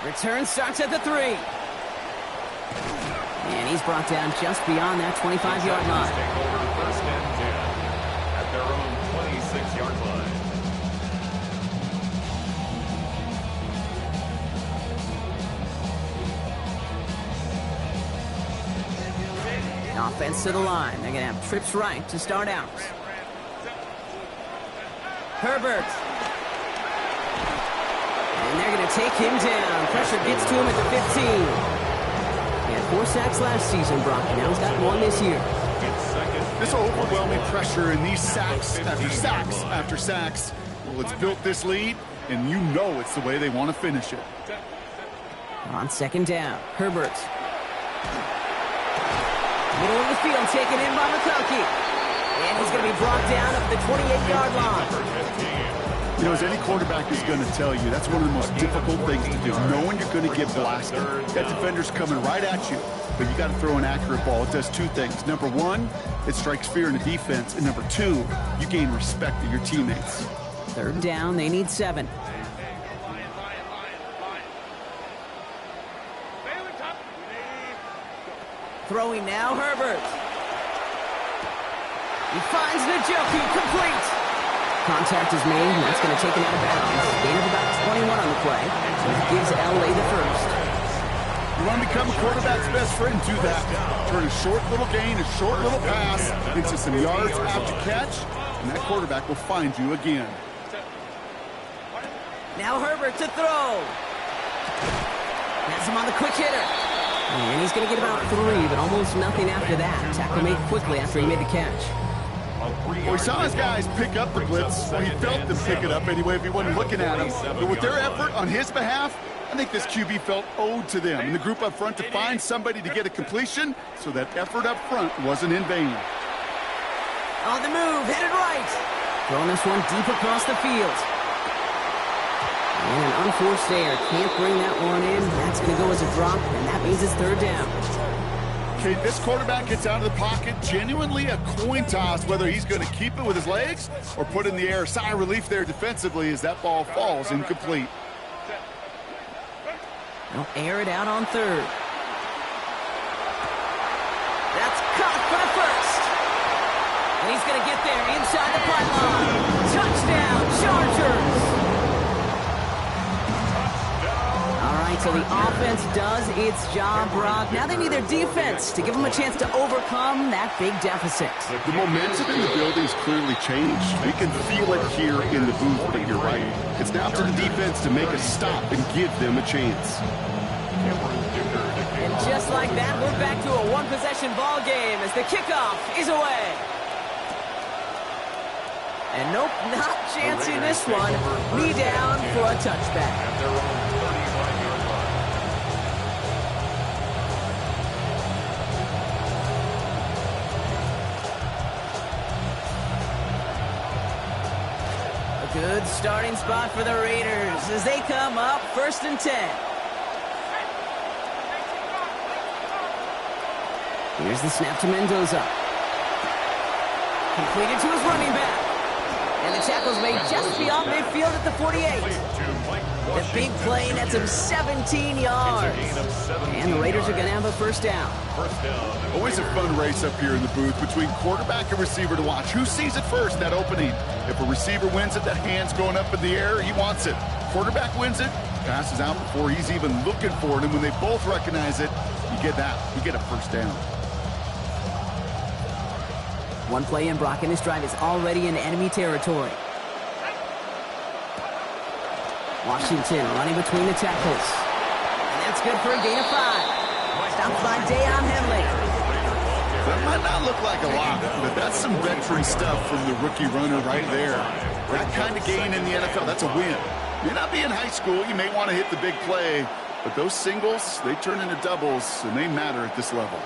Speaker 1: Return starts at the 3. And he's brought down just beyond that 25-yard line.
Speaker 3: Take over first and 10 at their own 26-yard line.
Speaker 1: Offense to the line. They're going to have trips right to start out. Herbert. And they're going to take him down. Pressure gets to him at the 15. He had 4 sacks last season, Brock. Now he's got 1 this year.
Speaker 2: This overwhelming pressure and these sacks after sacks after sacks, well, it's built this lead, and you know it's the way they want to finish it.
Speaker 1: On second down, Herbert. Middle of the field, taken in by McConkey. And he's going to be brought down up the 28-yard line.
Speaker 2: You know, as any quarterback is going to tell you, that's one of the most difficult things to do, knowing you're going to get blasted. That defender's coming right at you, but you got to throw an accurate ball. It does 2 things. Number 1, it strikes fear in the defense, and number 2, you gain respect of your teammates.
Speaker 1: Third down, they need 7. Throwing now, Herbert. He finds Njoku, complete. Contact is made, and that's going to take him out of bounds. Gain of about 21 on the play. It gives L.A. the first.
Speaker 2: You want to become a quarterback's best friend, do that. Turn a short little gain, a short little pass into some yards after catch, and that quarterback will find you again.
Speaker 1: Now Herbert to throw. Has him on the quick hitter. And he's going to get about 3, but almost nothing after that. Tackle made quickly after he made the catch.
Speaker 2: Well, he saw his guys pick up the blitz. Well, he felt them pick it up anyway if he wasn't looking at him. But with their effort on his behalf, I think this QB felt owed to them and the group up front to find somebody to get a completion, so that effort up front wasn't in vain.
Speaker 1: On the move, headed right. Throwing this one deep across the field. And an unforced error. Can't bring that one in. That's going to go as a drop, and that means it's third down.
Speaker 2: Okay, this quarterback gets out of the pocket, genuinely a coin toss, whether he's going to keep it with his legs or put it in the air. Sigh of relief there defensively as that ball falls incomplete.
Speaker 1: They'll air it out on third. That's caught for the first. And he's going to get there inside the pylon. Touchdown, Chargers! So the offense does its job, Brock. Now they need their defense to give them a chance to overcome that big deficit.
Speaker 2: The momentum in the building's clearly changed. We can feel it here in the booth, but you're right. It's now up to the defense to make a stop and give them a chance.
Speaker 1: And just like that, we're back to a one-possession ball game as the kickoff is away. And nope, not chancing this one. Knee down for a touchback. Good starting spot for the Raiders as they come up 1st and 10. Here's the snap to Mendoza. Completed to his running back. And the tackle's made just beyond midfield at the 48. The big play nets him 17 yards. And the Raiders are going to have a first down.
Speaker 2: Always a fun race up here in the booth between quarterback and receiver to watch. Who sees it first, that opening? If a receiver wins it, that hand's going up in the air, he wants it. Quarterback wins it, passes out before he's even looking for it. And when they both recognize it, you get that. You get a first down.
Speaker 1: One play in, Brock, and this drive is already in enemy territory. Washington running between the tackles. And that's good for a gain of 5. Stopped by Deion Henley.
Speaker 2: That might not look like a lot, but that's some veteran stuff from the rookie runner right there. That kind of gain in the NFL, that's a win. May not be in high school, you may want to hit the big play, but those singles, they turn into doubles, and they matter at this level.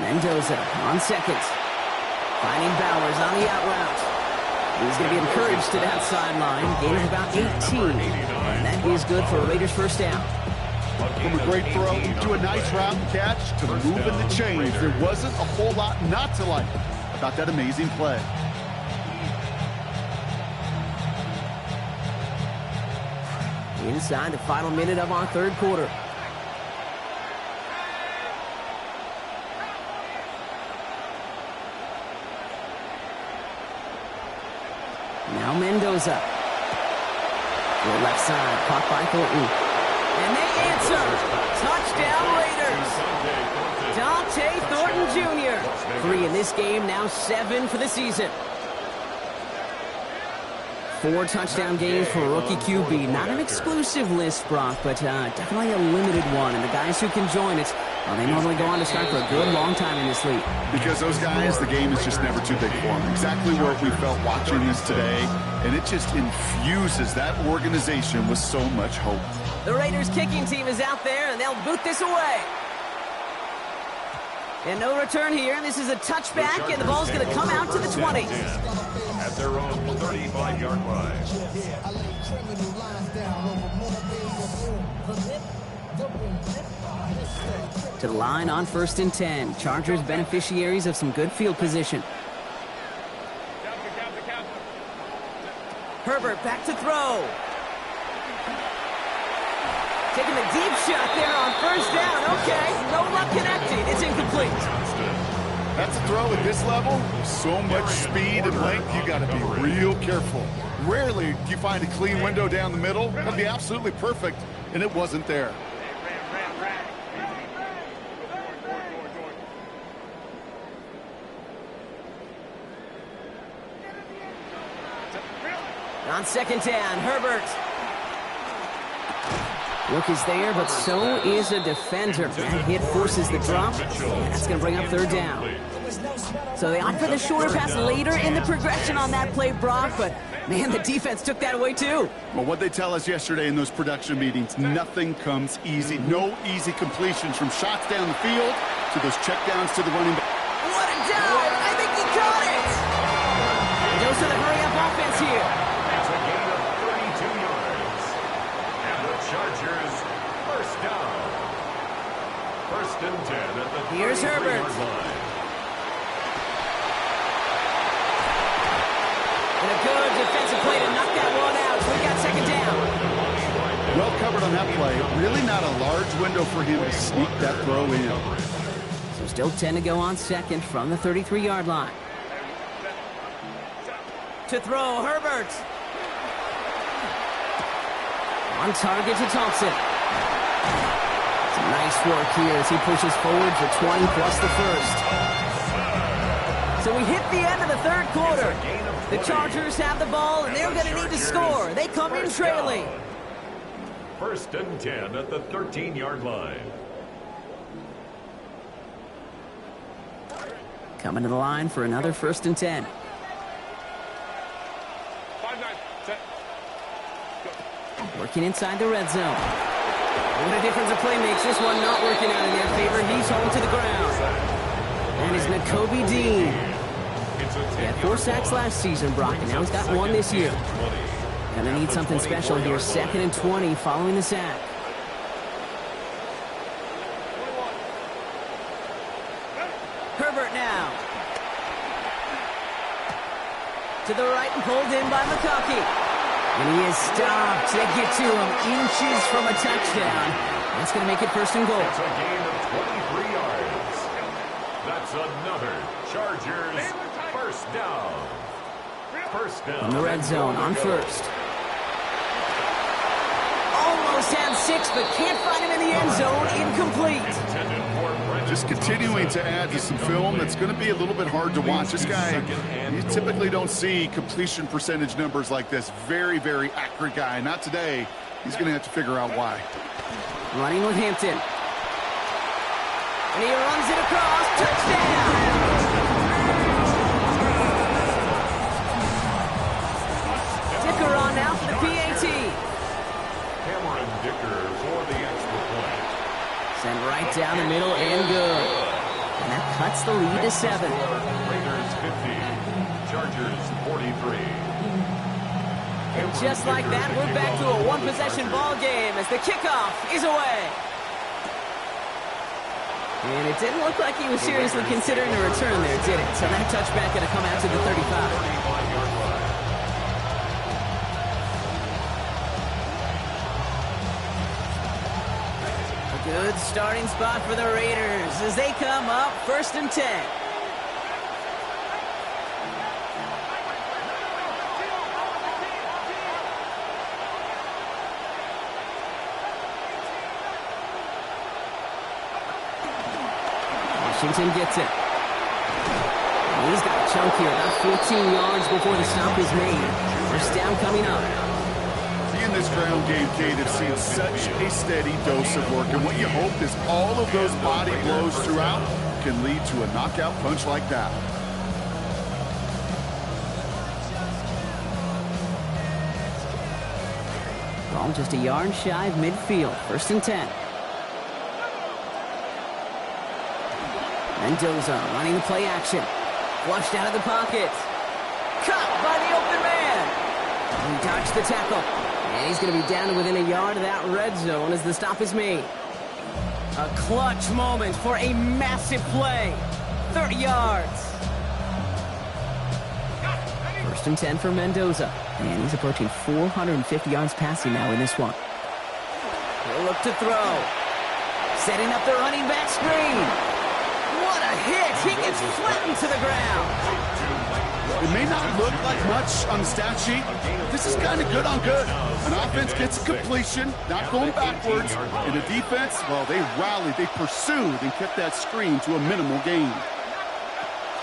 Speaker 1: Mendoza on second. Finding Bowers on the out route. He's going to be encouraged to that sideline. Gain of about 18. And that is good for a Raiders first down.
Speaker 2: From a great throw to a nice route and catch to moving the chains, there wasn't a whole lot not to like about that amazing play.
Speaker 1: Inside the final minute of our third quarter. Now Mendoza. To the left side, caught by Thornton. And they answer. Touchdown Raiders. Dante Thornton Jr. 3 in this game, now 7 for the season. 4 touchdown games for rookie QB. Not an exclusive list, Brock, but definitely a limited one. And the guys who can join it, well, they normally go on to start for a good long time in this league.
Speaker 2: Because those guys, the game is just never too big for them. Exactly what we felt watching this today. And it just infuses that organization with so much hope.
Speaker 1: The Raiders kicking team is out there, and they'll boot this away. And no return here. This is a touchback, and the ball's going to come out to the 20.
Speaker 3: At their own 35-yard line.
Speaker 1: To the line on 1st and 10. Chargers beneficiaries of some good field position. Herbert back to throw. Taking the deep shot there on 1st down. Okay, no luck connecting. It's incomplete.
Speaker 2: That's a throw at this level. So much speed and length, you got to be real careful. Rarely do you find a clean window down the middle. That'd be absolutely perfect, and it wasn't there.
Speaker 1: On 2nd down, Herbert. Look is there, but so is a defender. That hit forces the drop. That's going to bring up 3rd down. So they opt for the shorter pass later in the progression on that play, Brock, but man, the defense took that away too.
Speaker 2: Well, what they tell us yesterday in those production meetings, nothing comes easy. No easy completions from shots down the field to those checkdowns to the running back.
Speaker 1: What a dive! I think he caught it! He goes to the hurry-up offense here.
Speaker 3: It's a gain of 32 yards. And the Chargers, 1st down. 1st and 10 at the 33-yard line.
Speaker 1: And a good defensive play to knock that one out. So we got 2nd down.
Speaker 2: Well covered on that play. Really not a large window for him to sneak that throw in.
Speaker 1: So still 10 to go on 2nd from the 33-yard line. To throw, Herbert. On target to Thompson. Some nice work here as he pushes forward for 20 plus the 1st. So we hit the end of the 3rd quarter. The Chargers have the ball, and they're going to need to score. They come in trailing.
Speaker 3: 1st and 10 at the 13-yard line.
Speaker 1: Coming to the line for another 1st and 10. Working inside the red zone. What a difference a play makes. This one not working out in their favor. He's home to the ground. And it's Nakobe Dean. He had 4 sacks last season, Brock, and now he's got 1 this year. Gonna need something special here. 2nd and 20 following the sack. Herbert now. To the right and pulled in by McConkey. And he is stopped to get to him inches from a touchdown. That's going to make it 1st and goal.
Speaker 3: It's a gain of 23 yards. That's another Chargers 1st down. 1st down.
Speaker 1: From the red zone on 1st. Almost had 6, but can't find him in the end zone. Incomplete.
Speaker 2: Just continuing to add to some film that's going to be a little bit hard to watch. This guy, you typically don't see completion percentage numbers like this. Very, very accurate guy. Not today. He's going to have to figure out why.
Speaker 1: Running with Hampton. And he runs it across. Touchdown! Dicker on now for the PAT.
Speaker 3: Cameron Dicker for the extra point.
Speaker 1: Sent right down the middle and good. And that cuts the lead to 7.
Speaker 3: Raiders 50, Chargers 43.
Speaker 1: And just like that, we're back to a one-possession ball game as the kickoff is away. And it didn't look like he was seriously considering a return there, did it? So that touchback going to come out to the 35. Good starting spot for the Raiders as they come up 1st and 10. Washington gets it. He's got a chunk here, about 14 yards before the stop is made. First down coming up.
Speaker 2: In this ground game, Kate, have seen such a steady dose of work, and what you hope is all of those body blows throughout can lead to a knockout punch like that.
Speaker 1: Ball just a yard shy of midfield. 1st and 10. Mendoza running the play action. Flushed out of the pocket. Caught by the open man. He dodged the tackle. And he's going to be down to within a yard of that red zone as the stop is made. A clutch moment for a massive play. 30 yards. 1st and 10 for Mendoza. And he's approaching 450 yards passing now in this one. He'll look to throw. Setting up the running back screen. What a hit! He gets flattened to the ground.
Speaker 2: It may not look like much on the stat sheet, but this is kind of good on good. An offense gets a completion, not going backwards, and the defense, well, they rallied, they pursued, and kept that screen to a minimal gain.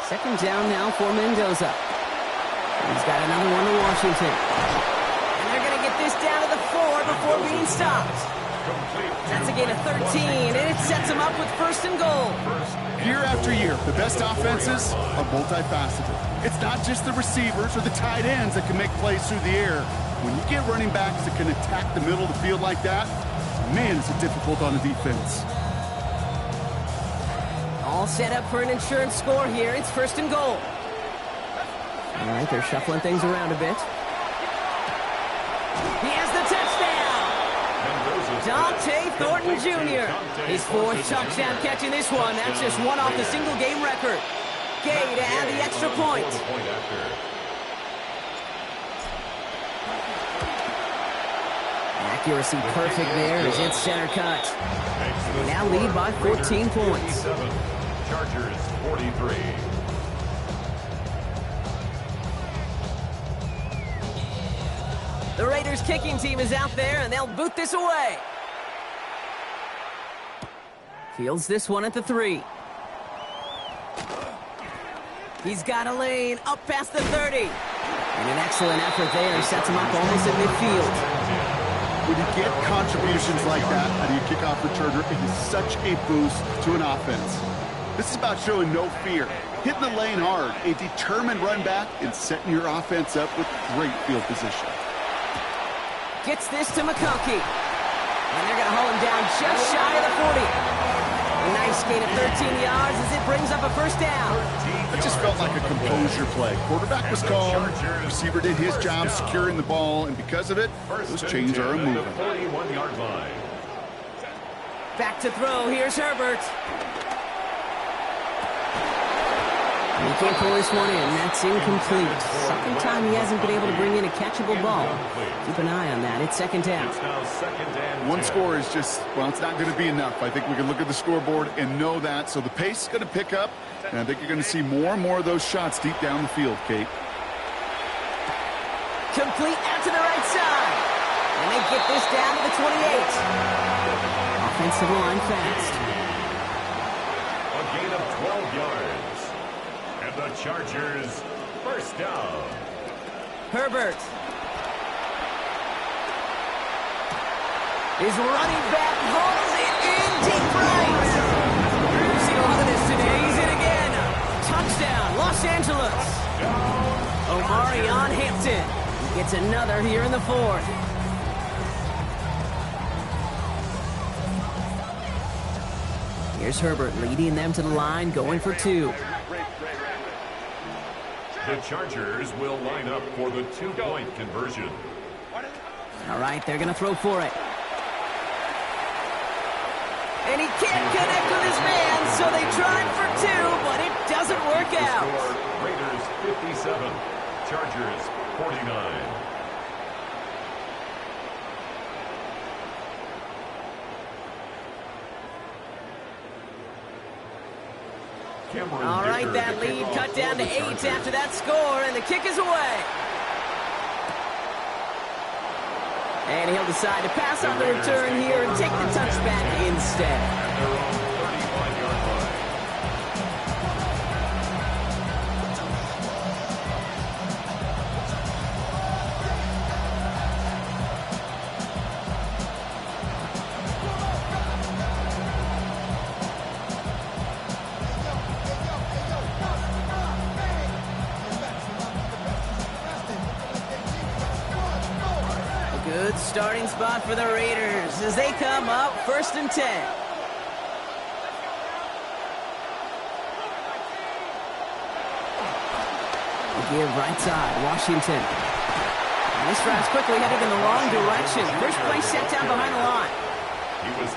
Speaker 1: 2nd down now for Mendoza. He's got another one to Washington. And they're going to get this down to the 4 before being stopped. That's a gain of 13, and it sets them up with 1st and goal.
Speaker 2: Year after year, the best offenses are multifaceted. It's not just the receivers or the tight ends that can make plays through the air. When you get running backs that can attack the middle of the field like that, man, is it difficult on the defense.
Speaker 1: All set up for an insurance score here. It's 1st and goal. All right, they're shuffling things around a bit. He has the touchdown! Dante Thornton Jr. His 4th touchdown catch in this one. That's just one off the single game record. Gay to add the extra point. Accuracy perfect there as it's center cut. They now lead by 14 points.
Speaker 3: Chargers 43.
Speaker 1: The Raiders kicking team is out there, and they'll boot this away. Fields this one at the 3. He's got a lane up past the 30. And an excellent effort there. Sets him up almost at midfield.
Speaker 2: When you get contributions like that out of your kickoff returner, it is such a boost to an offense. This is about showing no fear, hitting the lane hard, a determined run back, and setting your offense up with great field position.
Speaker 1: Gets this to McConkey. And they're going to haul him down just shy of the 40. A nice gain of 13 yards as it brings up a 1st down.
Speaker 2: It just felt like a composure play. Quarterback was calm, receiver did his job securing the ball, and because of it, those chains are moving.
Speaker 3: 41-yard line.
Speaker 1: Back to throw. Here's Herbert. He can't pull this one in. That's incomplete. 2nd time he hasn't been able to bring in a catchable ball. Keep an eye on that. It's 2nd down.
Speaker 2: One score is just, well, it's not going to be enough. I think we can look at the scoreboard and know that. So the pace is going to pick up, and I think you're going to see more and more of those shots deep down the field, Kate.
Speaker 1: Complete out to the right side. And they get this down to the 28. Offensive line fast.
Speaker 3: A gain of 12 yards. And the Chargers, 1st down.
Speaker 1: Herbert. His running back hauls it in deep right. You've seen a lot of this today. He's in again. Touchdown, Los Angeles. Omarion Hampton. He gets another here in the 4th. Here's Herbert leading them to the line, going for 2.
Speaker 3: The Chargers will line up for the 2-point conversion.
Speaker 1: All right, they're going to throw for it. And he can't connect with his man, so they tried for two, but it doesn't work out.
Speaker 3: Score, Raiders 57, Chargers 49.
Speaker 1: All right, that lead cut down to 8 after that score, and the kick is away. And he'll decide to pass on the return here and take the touchback instead. Good starting spot for the Raiders as they come up 1st and 10. Give right side, Washington. And this drive's quickly headed in the wrong direction. First play set down behind the line.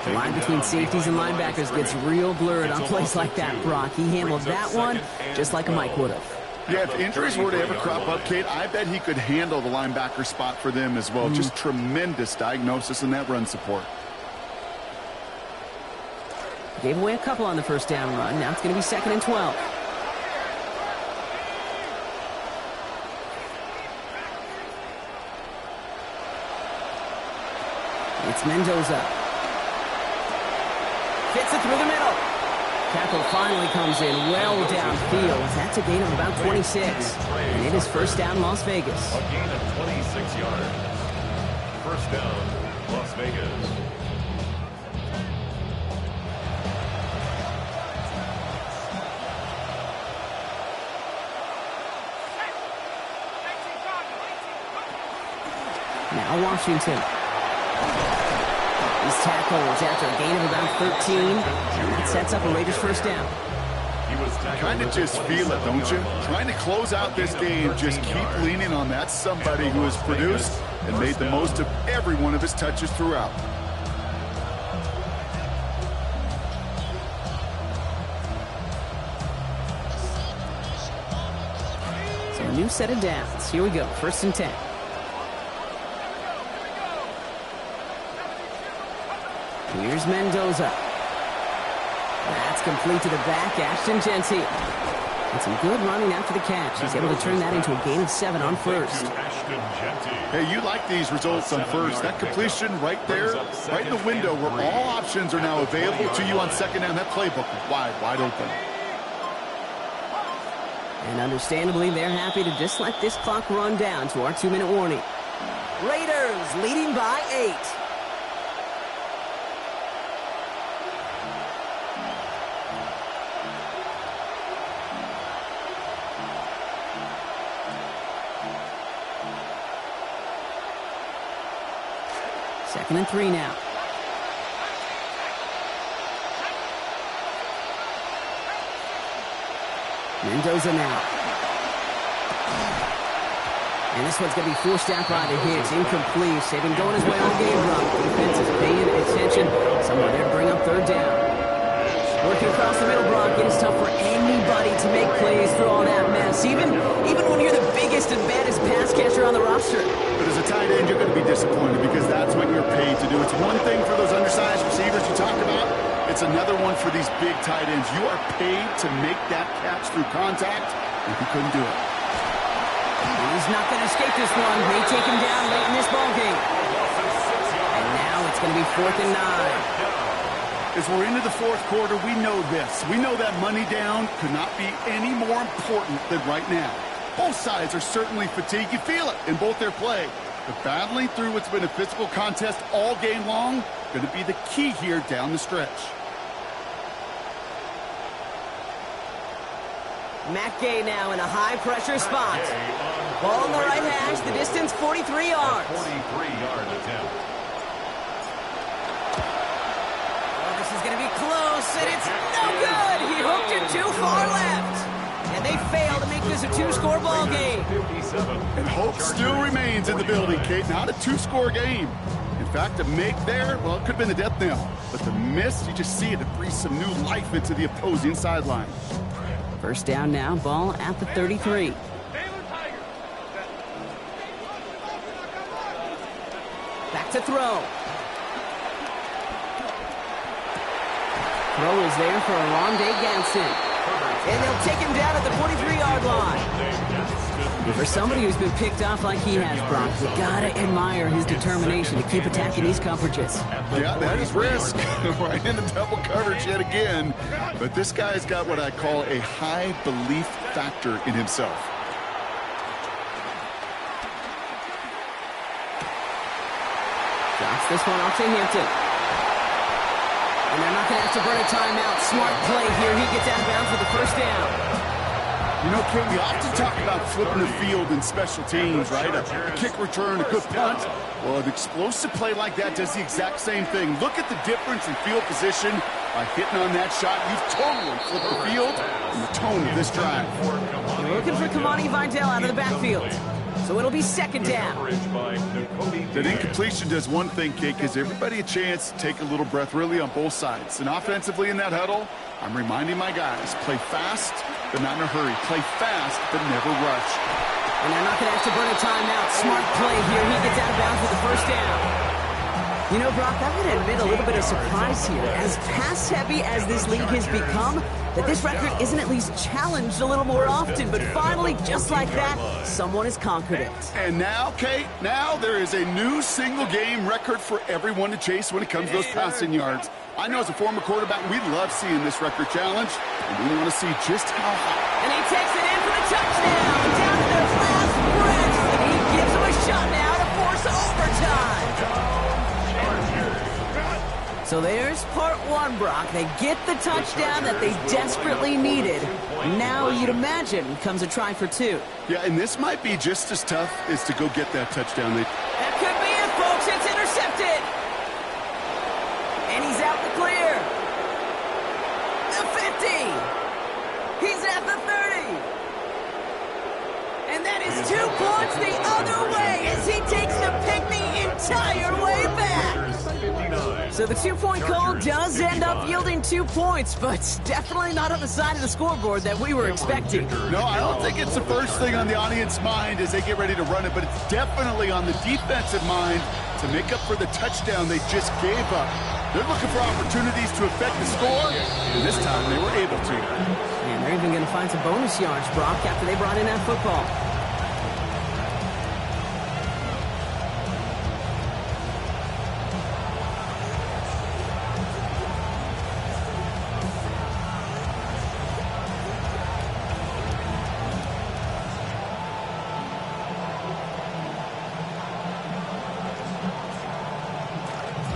Speaker 1: The line between safeties and linebackers gets real blurred on plays like that, Brock. He handled that one just like a Mike would have.
Speaker 2: Yeah, if injuries were to ever crop up, Kate, I bet he could handle the linebacker spot for them as well. Just tremendous diagnosis in that run support.
Speaker 1: Gave away a couple on the first down run. Now it's going to be 2nd and 12. It's Mendoza. Fits it through the middle. Tackle finally comes in well downfield. That's a gain of about 26. And it is 1st down, Las Vegas.
Speaker 3: A gain of 26 yards. 1st down, Las Vegas.
Speaker 1: Now Washington. He's tackled after a gain of about 13. And that sets up a Raiders 1st down.
Speaker 2: Kind of just feel it, don't you? Trying to close out this game, just keep leaning on that somebody who has produced and made the most of every one of his touches throughout.
Speaker 1: So a new set of downs. Here we go, 1st and 10. Here's Mendoza. That's complete to the back, Ashton Jeanty. And some good running after the catch. He's able to turn that into a gain of 7 on 1st.
Speaker 2: Hey, you like these results on 1st. That completion right there, right in the window where all options are now available to you on 2nd down. That playbook wide open.
Speaker 1: And understandably, they're happy to just let this clock run down to our 2-minute warning. Raiders leading by 8. Second and 3 now. Mendoza now. And this one's going to be forced out by the Hicks. Incomplete. They've been going his way all game long. Defense is paying attention. Someone there to bring up 3rd down. Working across the middle, Brock. It is tough for anybody to make plays through all that mess. Even when you're the biggest and baddest pass catcher on the roster.
Speaker 2: But as a tight end, you're going to be disappointed because that's what you're paid to do. It's one thing for those undersized receivers you talk about. It's another one for these big tight ends. You are paid to make that catch through contact, and he couldn't do it.
Speaker 1: He's not going to escape this one. May take him down late in this ballgame. And now it's going to be 4th and 9.
Speaker 2: As we're into the 4th quarter, we know this. We know that money down could not be any more important than right now. Both sides are certainly fatigued. You feel it in both their play. But battling through what's been a physical contest all game long, going to be the key here down the stretch.
Speaker 1: Matt Gay now in a high-pressure spot. Ball on the right hash, the distance 43 yards.
Speaker 3: 43-yard attempt.
Speaker 1: Oh, this is going to be close, and it's no good. He hooked it too far left. And they fail to make this is a two-score ball game.
Speaker 3: 57.
Speaker 2: And hope still remains in the building, Kate. Not a two-score game. In fact, a make there, well, it could have been the death knell. But the miss, you just see it breathe some new life into the opposing sideline.
Speaker 1: First down now, ball at the 33. Back to throw. Throw is there for Rondé Ganson. And they'll take him down at the 43-yard line. For somebody who's been picked off like he has, Brock, you gotta admire his determination to keep attacking these coverages.
Speaker 2: Yeah, that is risk. Right into double coverage yet again. But this guy's got what I call a high belief factor in himself.
Speaker 1: Drops this one off to Hampton. And they're not going to have to burn a timeout. Smart play here. He gets out of bounds for the first down.
Speaker 2: You know, Kate, we often talk about flipping the field in special teams, right? A kick return, a good punt. Well, an explosive play like that does the exact same thing. Look at the difference in field position by hitting on that shot. You've totally flipped the field and the tone of this drive.
Speaker 1: They're looking for Kamani Vidal out of the backfield. So it'll be second down.
Speaker 2: That incompletion does one thing, Kate, gives everybody a chance to take a little breath really on both sides. And offensively in that huddle, I'm reminding my guys, play fast, but not in a hurry. Play fast, but never rush.
Speaker 1: And they're not going to have to burn a timeout. Smart play here. He gets out of bounds for the first down. You know, Brock, I'm going to admit a little bit of surprise here. As pass-heavy as this league has become, that this record isn't at least challenged a little more often. But finally, just like that, someone has conquered it.
Speaker 2: And now, Kate, now there is a new single-game record for everyone to chase when it comes to those passing yards. I know as a former quarterback, we love seeing this record challenge, and we want to see just how high.
Speaker 1: And he takes it in for the touchdown. Down to their last breath. And he gives him a shot now to force overtime. So there's part one, Brock. They get the touchdown that they desperately needed. Now, you'd imagine, comes a try for two.
Speaker 2: Yeah, and this might be just as tough as to go get that touchdown.
Speaker 1: That could be it, folks. It's intercepted. And he's out the clear. The 50. He's at the 30. And that is 2 points the other way as he takes the pick the entire way back. So the 2-point call does end up yielding 2 points, but definitely not on the side of the scoreboard that we were expecting.
Speaker 2: No, I don't think it's the first thing on the audience mind as they get ready to run it, but it's definitely on the defensive mind to make up for the touchdown they just gave up. They're looking for opportunities to affect the score, and this time they were able to.
Speaker 1: And they're even going to find some bonus yards, Brock, after they brought in that football.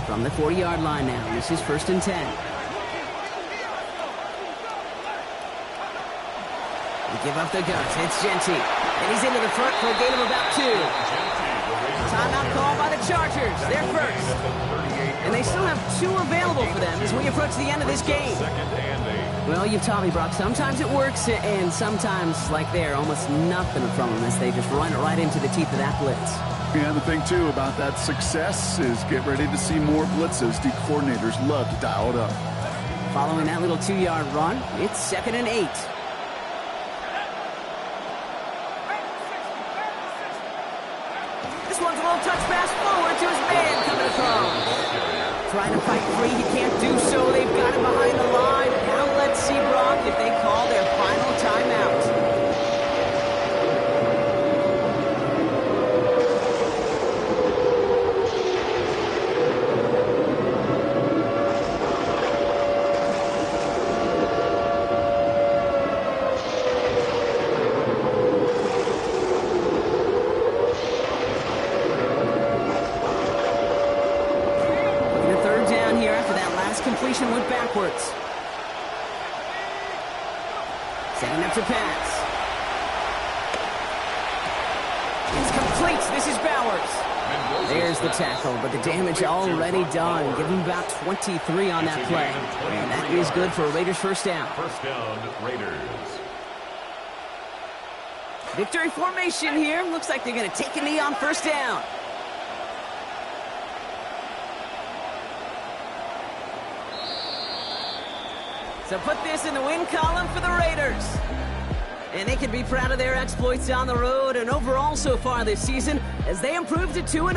Speaker 1: From the 40-yard line now, this is 1st and 10. They give up the guts. It's Genty. And he's into the front for a gain of about 2. Timeout call by the Chargers. They're first. And they still have 2 available for them as we approach the end of this game. Well, you've taught me, Brock. Sometimes it works, and sometimes, like there, almost nothing from them as they just run it right into the teeth of that blitz.
Speaker 2: Yeah, the thing, too, about that success is get ready to see more blitzes. The coordinators love to dial it up.
Speaker 1: Following that little 2-yard run, it's 2nd and 8. This one's a little touch pass forward to his man coming across. Trying to fight free, he can't do so. They've got him behind the line. Now let's see, Brock, if they call their final timeout. Completion went backwards. Setting up to pass. It's complete. This is Bowers. There's the tackle, but the damage already done. Give him about 23 on that play. And that is good for a Raiders first down.
Speaker 3: First down, Raiders.
Speaker 1: Victory formation here. Looks like they're going to take a knee on first down. So put this in the win column for the Raiders. And they can be proud of their exploits on the road and overall so far this season as they improved to 2-0.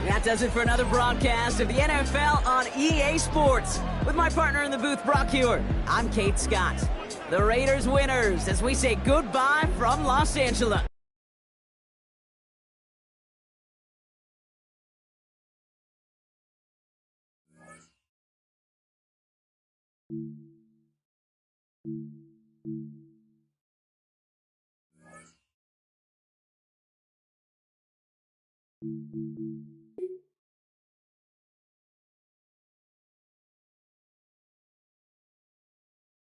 Speaker 1: That does it for another broadcast of the NFL on EA Sports. With my partner in the booth, Brock Hewer, I'm Kate Scott. The Raiders winners as we say goodbye from Los Angeles.